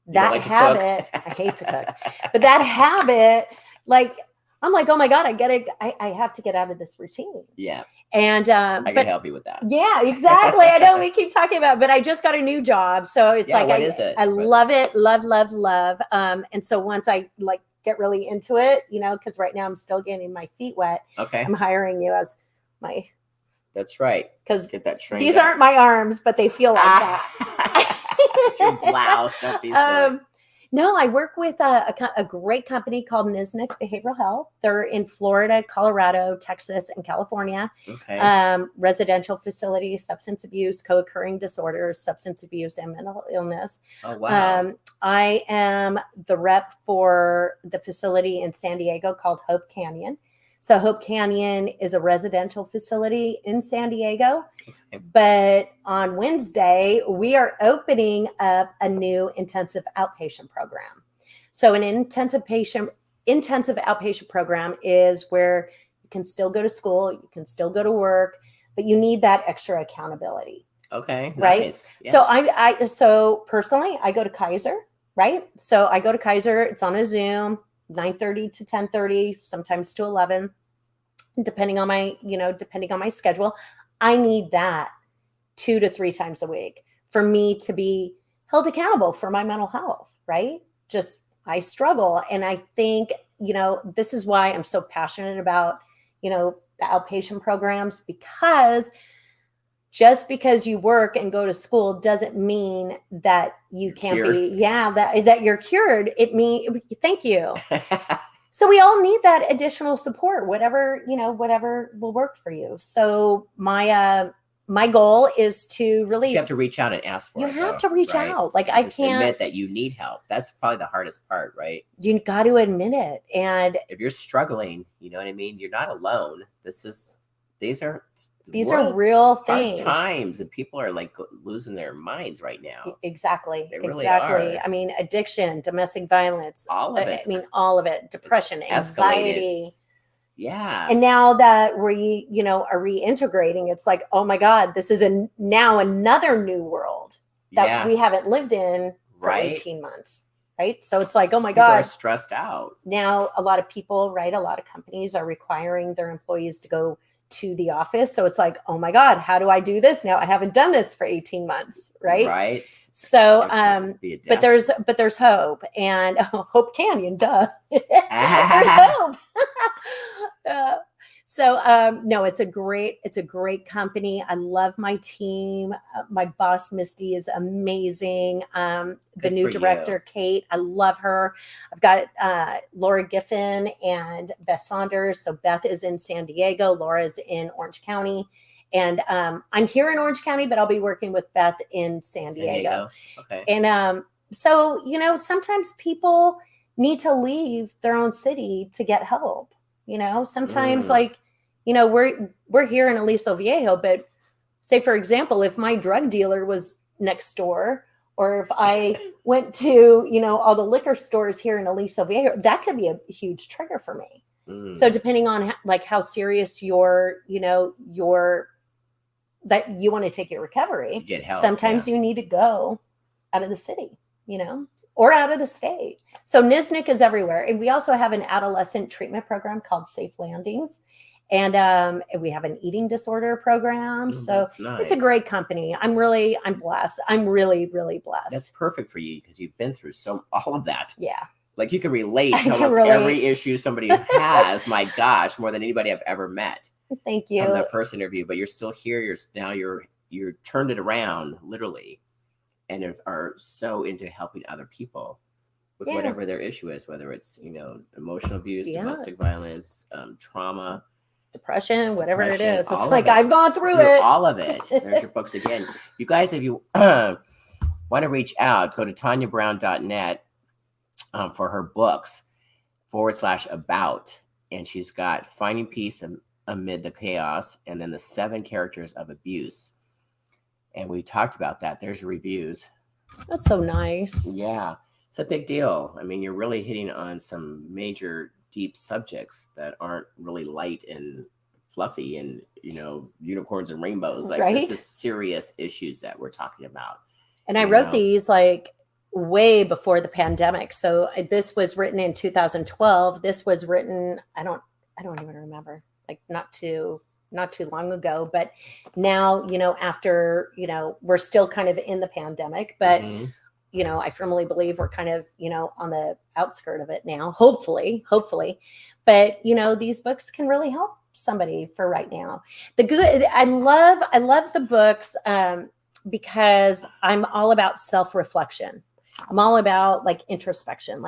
that habit, I hate to cook, but that habit, like, I'm like, oh my God, I have to get out of this routine. Yeah. And I can help you with that. Yeah, exactly. I know we keep talking about, but I just got a new job. So it's like, I love it. Love. And so once I like get really into it, you know, because right now I'm still getting my feet wet. Okay. I'm hiring you as my. That's right. Because get that trained. These aren't my arms, but they feel like that. It's your blouse. Don't be silly. No, I work with a great company called Nisnik Behavioral Health. They're in Florida, Colorado, Texas, and California. Okay. Residential facilities, substance abuse, co-occurring disorders, substance abuse, and mental illness. Oh, wow. I am the rep for the facility in San Diego called Hope Canyon. So Hope Canyon is a residential facility in San Diego. Okay. But on Wednesday, we are opening up a new intensive outpatient program. So an intensive outpatient program is where you can still go to school, you can still go to work, but you need that extra accountability. Okay. Right. Nice. Yes. So so personally, I go to Kaiser, right? So I go to Kaiser, it's on a Zoom, 9:30 to 10:30, sometimes to 11, depending on my schedule. I need that 2 to 3 times a week for me to be held accountable for my mental health, right? Just, I struggle. And I think this is why I'm so passionate about, the outpatient programs, because just because you work and go to school doesn't mean that you can't be, that you're cured. Thank you. So we all need that additional support, whatever will work for you. So my goal is to really. But you have to reach out and ask for it. You have to reach out. Like, I can't admit that you need help. That's probably the hardest part, right? You got to admit it. And if you're struggling, you know what I mean? You're not alone. These are real things. Hard times, and people are like losing their minds right now. Exactly. They really are. I mean, addiction, domestic violence, all of it. I mean, all of it. Depression, anxiety. Yeah. And now that we, are reintegrating, it's like, oh my God, this is now another new world that we haven't lived in for 18 months. Right. So it's like, oh my God. People are stressed out. Now, a lot of people, right? A lot of companies are requiring their employees to go to the office. So it's like, oh my God, how do I do this now? I haven't done this for 18 months. Right. Right. So, but there's hope, and Hope Canyon, duh. There's hope. No, it's a great company. I love my team. My boss, Misty, is amazing. The new director, Kate, I love her. I've got Laura Giffen and Beth Saunders. So Beth is in San Diego. Laura's in Orange County. And I'm here in Orange County, but I'll be working with Beth in San Diego. Okay. And so, sometimes people need to leave their own city to get help. Sometimes we're here in Aliso Viejo, but say, for example, if my drug dealer was next door, or if I went to, all the liquor stores here in Aliso Viejo, that could be a huge trigger for me. So depending on how serious that you want to take your recovery, get help, sometimes you need to go out of the city, or out of the state. So NISNIC is everywhere. And we also have an adolescent treatment program called Safe Landings. And we have an eating disorder program. So nice. It's a great company. I'm blessed. I'm really, really blessed. That's perfect for you because you've been through all of that. Yeah. Like you can relate to almost every issue somebody has. My gosh, more than anybody I've ever met. Thank you. From the first interview, but you're still here. You're turned it around literally, and are so into helping other people with whatever their issue is, whether it's emotional abuse, domestic violence, trauma, depression, whatever it is. It's like I've gone through it. All of it. There's your books again. You guys, if you want to reach out, go to tanyabrown.net for her books /about, and she's got Finding Peace Amid the Chaos, and then the 7 characters of abuse. And we talked about that. There's your reviews. That's so nice. Yeah, it's a big deal. I mean, you're really hitting on some major deep subjects that aren't really light and fluffy and unicorns and rainbows. Like this is serious issues that we're talking about. And I wrote these way before the pandemic. So this was written in 2012. This was written, I don't even remember, not too long ago. But now, after, we're still kind of in the pandemic, but I firmly believe we're kind of, on the outskirt of it now, hopefully. But, these books can really help somebody for right now. I love the books because I'm all about self-reflection. I'm all about introspection.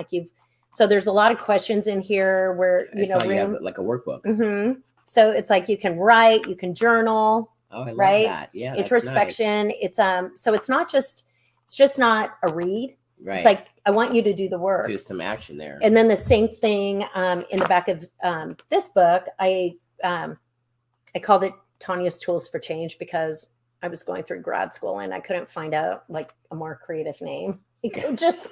So there's a lot of questions in here where, you have like a workbook. Mm-hmm. So it's you can write, you can journal. Oh, I love that. Yeah. Introspection. Nice. It's, so it's just not a read. Right. It's I want you to do the work. Do some action there. And then the same thing in the back of this book, I called it Tanya's Tools for Change because I was going through grad school and I couldn't find out a more creative name. You could just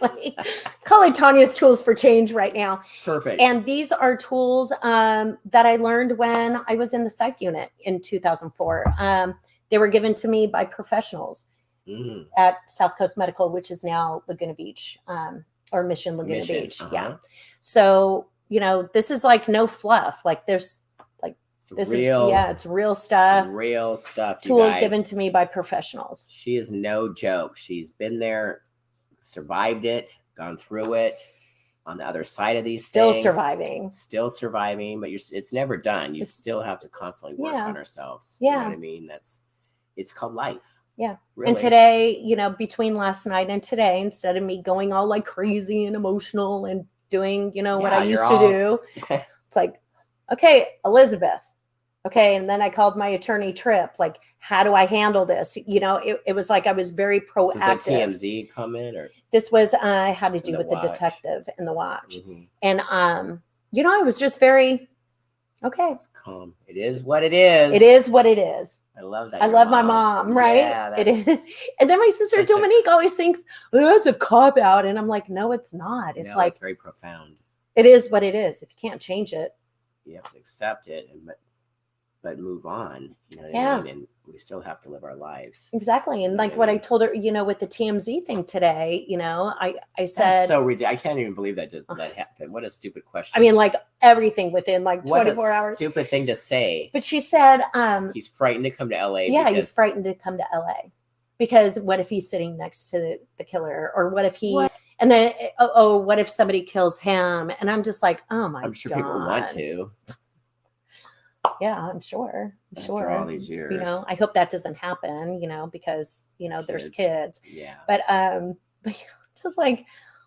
call it Tanya's Tools for Change right now. Perfect. And these are tools that I learned when I was in the psych unit in 2004. They were given to me by professionals at South Coast Medical, which is now Laguna Beach, or Mission Laguna Beach. Uh-huh. Yeah. So, this is no fluff. There's it's real stuff. Real stuff. Tools given to me by professionals. She is no joke. She's been there, survived it, gone through it. on the other side of these still things. Still surviving, but it's never done. You still have to constantly work on ourselves. Yeah. You know what I mean? It's called life. Yeah. Really. And today, you know, between last night and today, instead of me going all like crazy and emotional and doing, you know, what I used to do, it's like, okay, Elizabeth. Okay. And then I called my attorney Trip. Like, how do I handle this? You know, it was like I was very proactive. Is this TMZ comment or? This was had to do with the detective and the watch. And you know, I was just very okay. It's calm. It is what it is. It is what it is. I love that. I love my mom, right? Yeah, it is. And then my sister Dominique always thinks, oh, that's a cop out. And I'm like, no, it's not. It's like, it's very profound. It is what it is. If you can't change it, you have to accept it, but move on. You know what I mean? And we still have to live our lives. Exactly. And like what I told her, you know, with the TMZ thing today, you know, I said, that's so ridiculous. I can't even believe that happened. What a stupid question. I mean, like everything within like 24 hours. Stupid thing to say. But she said, he's frightened to come to LA. Yeah, he's frightened to come to LA because what if he's sitting next to the killer, or what if he, and then, what if somebody kills him? And I'm just like, oh my God. I'm sure people want to. Yeah, I'm sure. After all these years, you know, I hope that doesn't happen, you know, because, you know, there's kids. Yeah. But just like,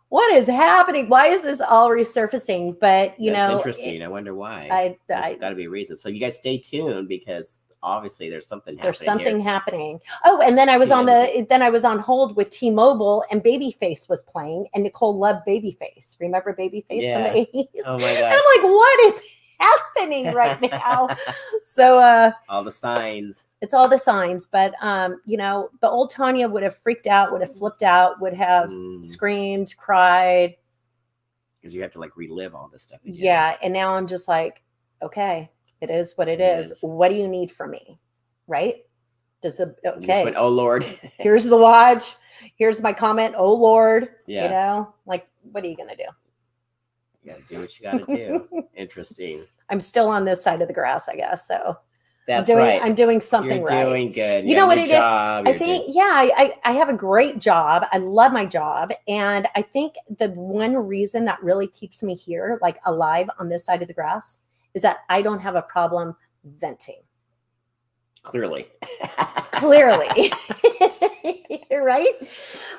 what is happening? Why is this all resurfacing? But, you know, interesting. I wonder why. There's got to be a reason. So you guys stay tuned because obviously there's something happening. There's something happening. Oh, and then I was on hold with T-Mobile and Babyface was playing, and Nicole loved Babyface. Remember Babyface from the 80s? Oh my gosh. And I'm like, what is happening right now? So all the signs. It's all the signs. But you know, the old Tanya would have freaked out, would have flipped out, would have screamed, cried. Because you have to like relive all this stuff again. Yeah. And now I'm just like, okay, it is what it is. What do you need from me? Right? Went, oh Lord. Here's the watch. Here's my comment. Oh Lord. Yeah. You know, like, what are you gonna do? You gotta do what you gotta do. Interesting. I'm still on this side of the grass, I guess. So that's right. I'm doing something right. You're doing good. You know what it is? I think, I have a great job. I love my job. And I think the one reason that really keeps me here, like alive on this side of the grass, is that I don't have a problem venting. Clearly. Right?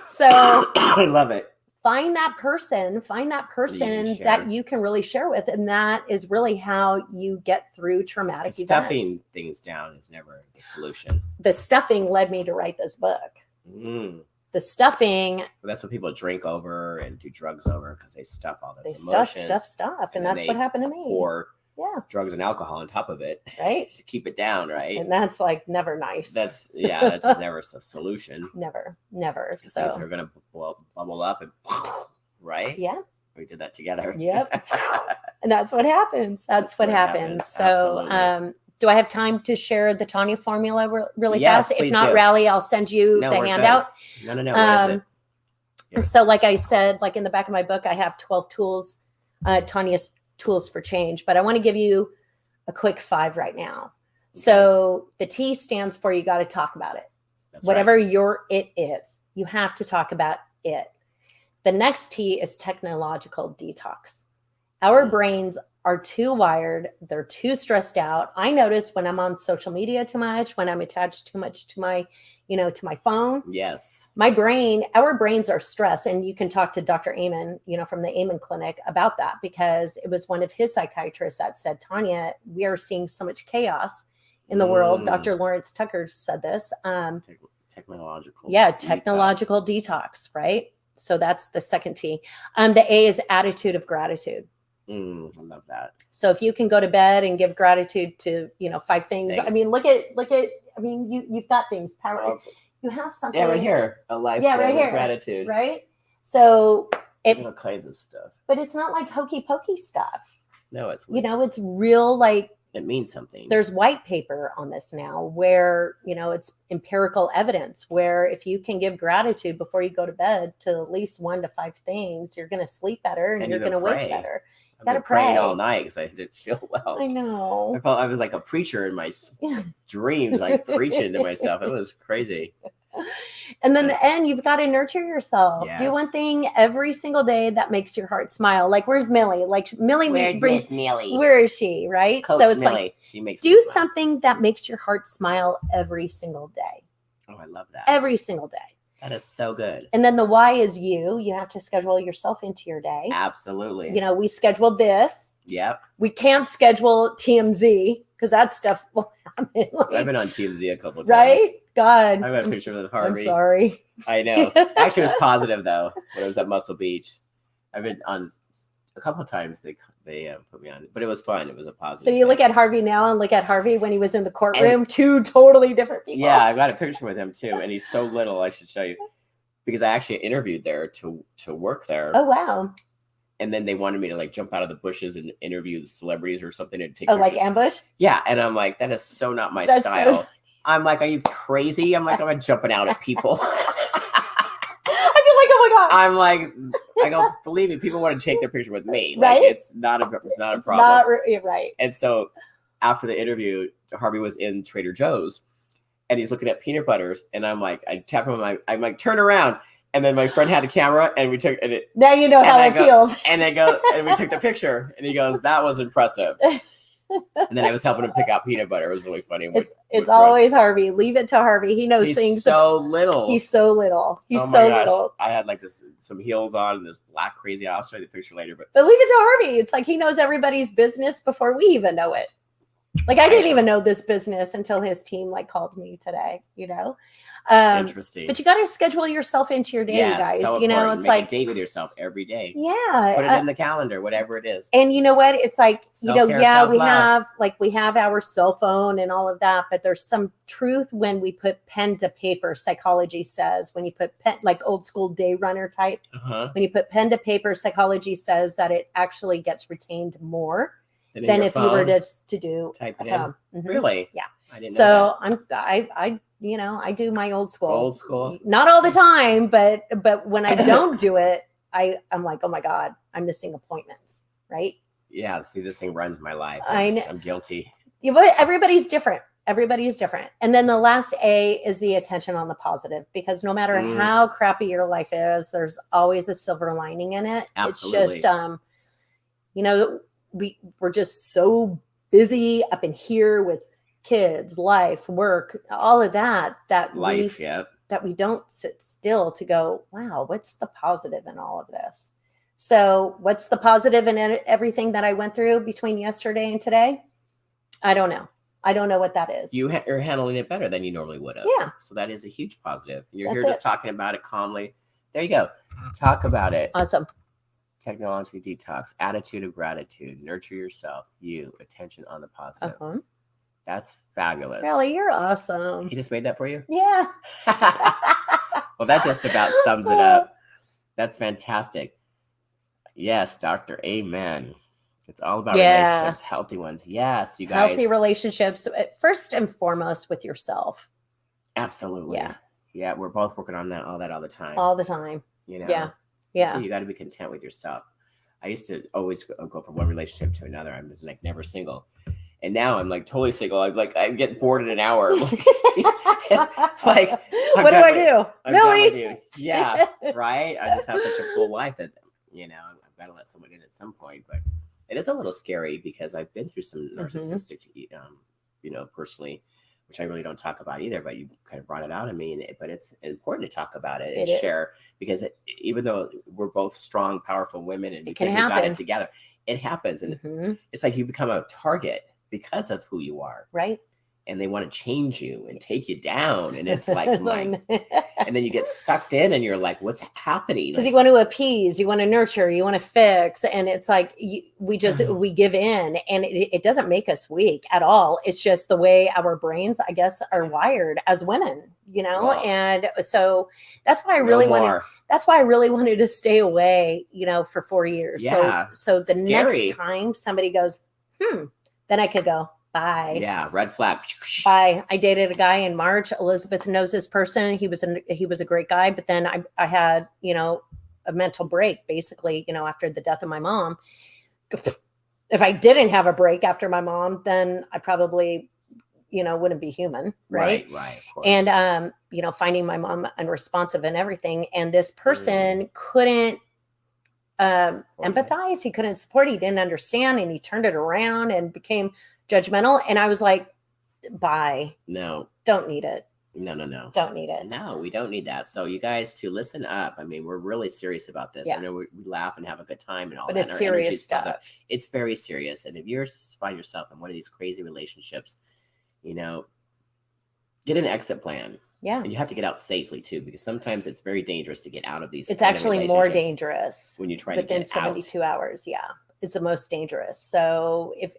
So I love it. Find that person that you can really share with. And that is really how you get through traumatic events. Stuffing things down is never the solution. The stuffing led me to write this book. The stuffing. Well, that's what people drink over and do drugs over, because they stuff all those emotions. Stuff. And that's what happened to me. Or drugs and alcohol on top of it. Right. To keep it down, right? And that's like never nice. That's never a solution. Never. So things are gonna bubble up and right? Yeah. We did that together. Yep. And that's what happens. That's what happens. So do I have time to share the Tanya formula really fast? If not, Rally, I'll send you the handout. No. What is it? So like I said, like in the back of my book, I have 12 tools, Tanya's tools for change, but I want to give you a quick 5 right now. Okay. So the T stands for, you got to talk about it. That's whatever your it is, you have to talk about it. The next T is technological detox. Our brains are too wired. They're too stressed out. I notice when I'm on social media too much, when I'm attached too much to my, to my phone. Yes. Our brains are stressed. And you can talk to Dr. Amen, from the Amen Clinic about that, because it was one of his psychiatrists that said, Tanya, we are seeing so much chaos in the world. Dr. Lawrence Tucker said this. Technological. Yeah. Technological detox, right? So that's the second T. The A is attitude of gratitude. I love that. So if you can go to bed and give gratitude to, 5 things. I mean, look at, you've got things. Power. You have something. Yeah, right here. A life right here. Gratitude. Right. So all kinds of stuff. But it's not like hokey pokey stuff. No, it's it's real, like it means something. There's white paper on this now where, it's empirical evidence where if you can give gratitude before you go to bed to at least 1 to 5 things, you're going to sleep better and you're going to wake better. I've been praying all night because I didn't feel well. I know. I felt I was like a preacher in my dreams, like preaching to myself. It was crazy. And then the end, you've got to nurture yourself. Yes. Do one thing every single day that makes your heart smile. Like, where's Millie? Like, Millie Where's brings Miss Millie? Where is she? Right? Coach So it's Millie. like, She makes do something that makes your heart smile every single day. Oh, I love that. Every single day. That is so good. And then the why is you. You have to schedule yourself into your day. Absolutely. You know, we scheduled this. Yep. We can't schedule TMZ because that stuff will happen. Like, I've been on TMZ a couple of times. right? God. I got a picture with Harvey. I'm sorry. I know. Actually, it was positive though when I was at Muscle Beach. I've been on a couple of times. They put me on, but it was fun. It was a positive. So you look at Harvey now and look at Harvey when he was in the courtroom. Two totally different people. Yeah, I've got a picture with him too, and he's so little. I should show you because I actually interviewed there to work there. Oh wow. And then they wanted me to like jump out of the bushes and interview the celebrities or something and take. Like ambush. Yeah, and I'm like, that is so not my style. So... I'm like, are you crazy? I'm like, I'm not jumping out at people. I feel like, oh my God. I'm like, I go, believe me, people want to take their picture with me. Like, right? It's not a problem. Not right. And so after the interview, Harvey was in Trader Joe's and he's looking at peanut butters. And I'm like, I tap him on I'm like, turn around. And then my friend had a camera and we took it. Now you know how it feels. And they go, and we took the picture and he goes, that was impressive. And then I was helping him pick out peanut butter. It was really funny. It's always Harvey. Leave it to Harvey. He knows things. He's so little. He's so little. He's so little. I had like some heels on and this black crazy. I'll show you the picture later. But leave it to Harvey. It's like he knows everybody's business before we even know it. Like I didn't even know this business until his team like called me today, you know. Interesting. But you got to schedule yourself into your day, guys. So you know, it's like a date with yourself every day. Yeah. Put it in the calendar, whatever it is. And you know what? It's like, self-care, you know, yeah, self-love. we have our cell phone and all of that, but there's some truth when we put pen to paper. Psychology says when you put pen, like old school day runner type, when you put pen to paper, psychology says that it actually gets retained more than if you were just to do type it a phone. Mm-hmm. Really? Yeah. I didn't know so I you know, I do my old school. Old school. Not all the time, but when I don't do it, I'm like, oh my God, I'm missing appointments, right? Yeah, see, this thing runs my life. I'm guilty. Yeah, but everybody's different. Everybody's different. And then the last A is the attention on the positive, because no matter how crappy your life is, there's always a silver lining in it. Absolutely. It's just, you know, we're just so busy up in here with kids, life, work, all of that life, that we don't sit still to go, wow, what's the positive in all of this? So what's the positive in everything that I went through between yesterday and today? I don't know. I don't know what that is. You're handling it better than you normally would have. Yeah. So that is a huge positive. You're here just talking about it calmly. There you go. Talk about it. Awesome. Technology detox, attitude of gratitude, nurture yourself, attention on the positive. That's fabulous. Kelly, you're awesome. He just made that for you? Yeah. Well, that just about sums it up. That's fantastic. Yes, doctor. Amen. It's all about relationships, healthy ones. Yes, you guys. Healthy relationships, first and foremost with yourself. Absolutely. Yeah. Yeah, we're both working on all the time. All the time. You know? Yeah. Yeah. So you got to be content with yourself. I used to always go from one relationship to another. I was like never single. And now I'm like totally single. I get bored in an hour. Like, what do I do? Millie. Yeah, right. I just have such a full life that, you know, I've got to let someone in at some point. But it is a little scary because I've been through some narcissistic, you know, personally, which I really don't talk about either. But you kind of brought it out of me. But it's important to talk about it and share because even though we're both strong, powerful women and we got it together, it happens. And it's like you become a target because of who you are. Right. And they want to change you and take you down. And it's like, and then you get sucked in and you're like, what's happening? Because you want to appease, you want to nurture, you want to fix. And it's like, we give in, and it doesn't make us weak at all. It's just the way our brains, I guess, are wired as women, you know? Wow. And so that's why I really wanted to stay away, you know, for 4 years. Yeah. So the next time somebody goes, then I could go, bye. Yeah, red flag. Bye. I dated a guy in March. Elizabeth knows this person. He was a great guy, but then I had, you know, a mental break basically, you know, after the death of my mom. If I didn't have a break after my mom, then I probably, wouldn't be human. Right. Right. Of course. And, finding my mom unresponsive and everything. And this person couldn't empathize. He couldn't support. He didn't understand. And he turned it around and became judgmental. And I was like, bye. No. Don't need it. No. Don't need it. No, we don't need that. So you guys to listen up. I mean, we're really serious about this. Yeah. I know we laugh and have a good time and all but that. It's serious stuff. Positive. It's very serious. And if you find yourself in one of these crazy relationships, get an exit plan. Yeah. And you have to get out safely too, because sometimes it's very dangerous to get out of these. It's actually more dangerous when you try to get within 72 hours. Yeah. It's the most dangerous. So if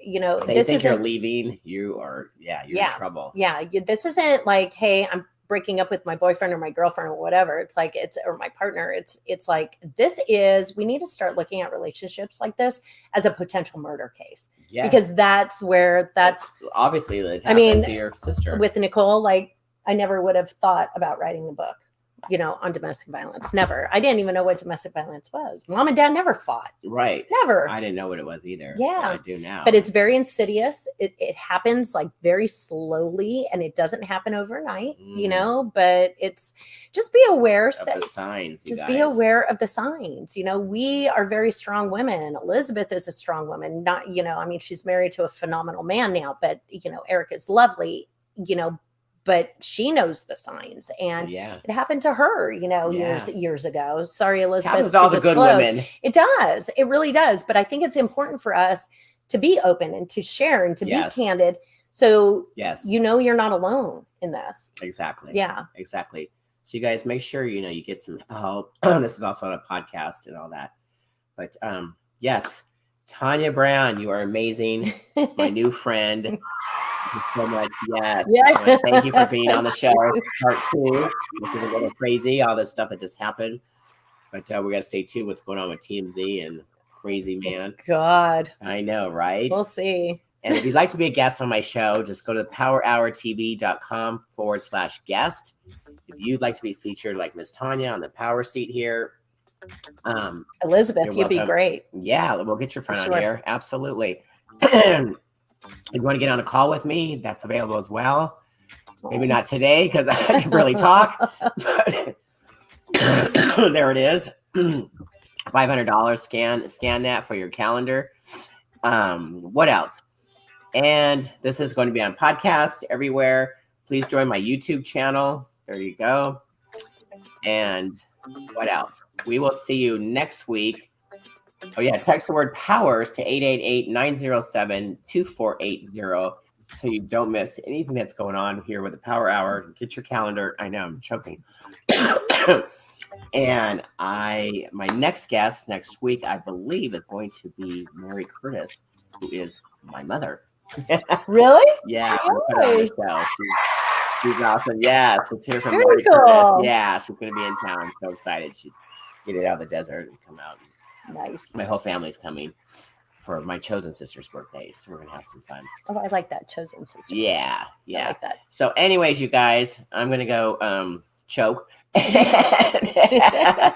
they think you're leaving, you're in trouble. Yeah. This isn't like, hey, I'm breaking up with my boyfriend or my girlfriend or whatever. It's like, or my partner. It's like, we need to start looking at relationships like this as a potential murder case. Yeah. Because that's obviously it happened to your sister. With Nicole, like I never would have thought about writing a book, on domestic violence. Never. I didn't even know what domestic violence was. Mom and dad never fought. Right. Never. I didn't know what it was either. Yeah. I do now. But it's very insidious. It happens like very slowly and it doesn't happen overnight, but it's just be aware of the signs. Be aware of the signs. We are very strong women. Elizabeth is a strong woman. Not, she's married to a phenomenal man now, but Eric is lovely, but she knows the signs, and it happened to her, years ago. Sorry, Elizabeth. Happens to all the good women. It does. It really does. But I think it's important for us to be open and to share and to be candid. So you're not alone in this. Exactly. Yeah. Exactly. So you guys make sure you get some help. This is also on a podcast and all that. But yes, Tanya Brown, you are amazing. My new friend. Thank you so much. Yes. Thank you for being on the show. Part 2. This is a little crazy, all this stuff that just happened. But we're going to stay tuned what's going on with TMZ and Crazy Man. God. I know, right? We'll see. And if you'd like to be a guest on my show, just go to powerhourtv.com/guest. If you'd like to be featured like Miss Tanya on the power seat here. Elizabeth, you'd be great. Yeah, we'll get your friend on here. Absolutely. If you want to get on a call with me, that's available as well. Maybe not today because I can barely talk. But there it is. $500. Scan that for your calendar. What else? And this is going to be on podcast everywhere. Please join my YouTube channel. There you go. And what else? We will see you next week. Oh, yeah. Text the word POWERS to 888-907-2480 so you don't miss anything that's going on here with the Power Hour. Get your calendar. I know I'm choking. And my next guest next week, I believe, is going to be Mary Curtis, who is my mother. Really? Yeah. Really? She's awesome. Yes. Let's hear from Mary Curtis. Yeah. She's going to be in town. So excited. She's getting out of the desert and come out. Nice. My whole family's coming for my chosen sister's birthday. So we're going to have some fun. Oh, I like that. Chosen sister. Yeah. I like that. So anyways, you guys, I'm going to go choke. I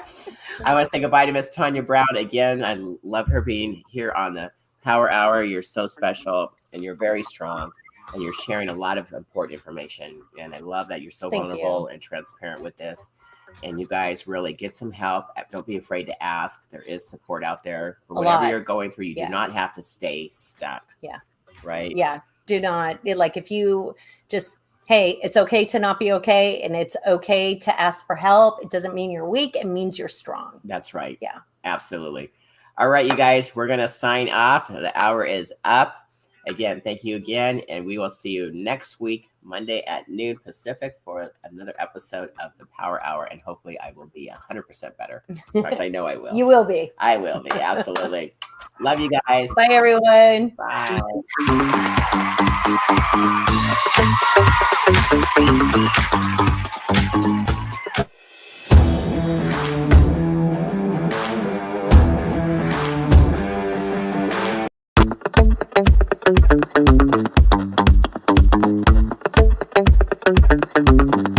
want to say goodbye to Miss Tanya Brown again. I love her being here on the Power Hour. You're so special and you're very strong and you're sharing a lot of important information. And I love that you're so vulnerable and transparent with this. And you guys really get some help. Don't be afraid to ask. There is support out there for whatever you're going through. You do not have to stay stuck. Yeah. Right? Yeah. Do not. If you just, hey, it's okay to not be okay. And it's okay to ask for help. It doesn't mean you're weak. It means you're strong. That's right. Yeah. Absolutely. All right, you guys, we're going to sign off. The hour is up. Again, thank you again. And we will see you next week, Monday at noon Pacific, for another episode of the Power Hour. And hopefully I will be 100% better. In fact, I know I will. You will be. I will be. Absolutely. Love you guys. Bye, everyone. Bye. Thank you.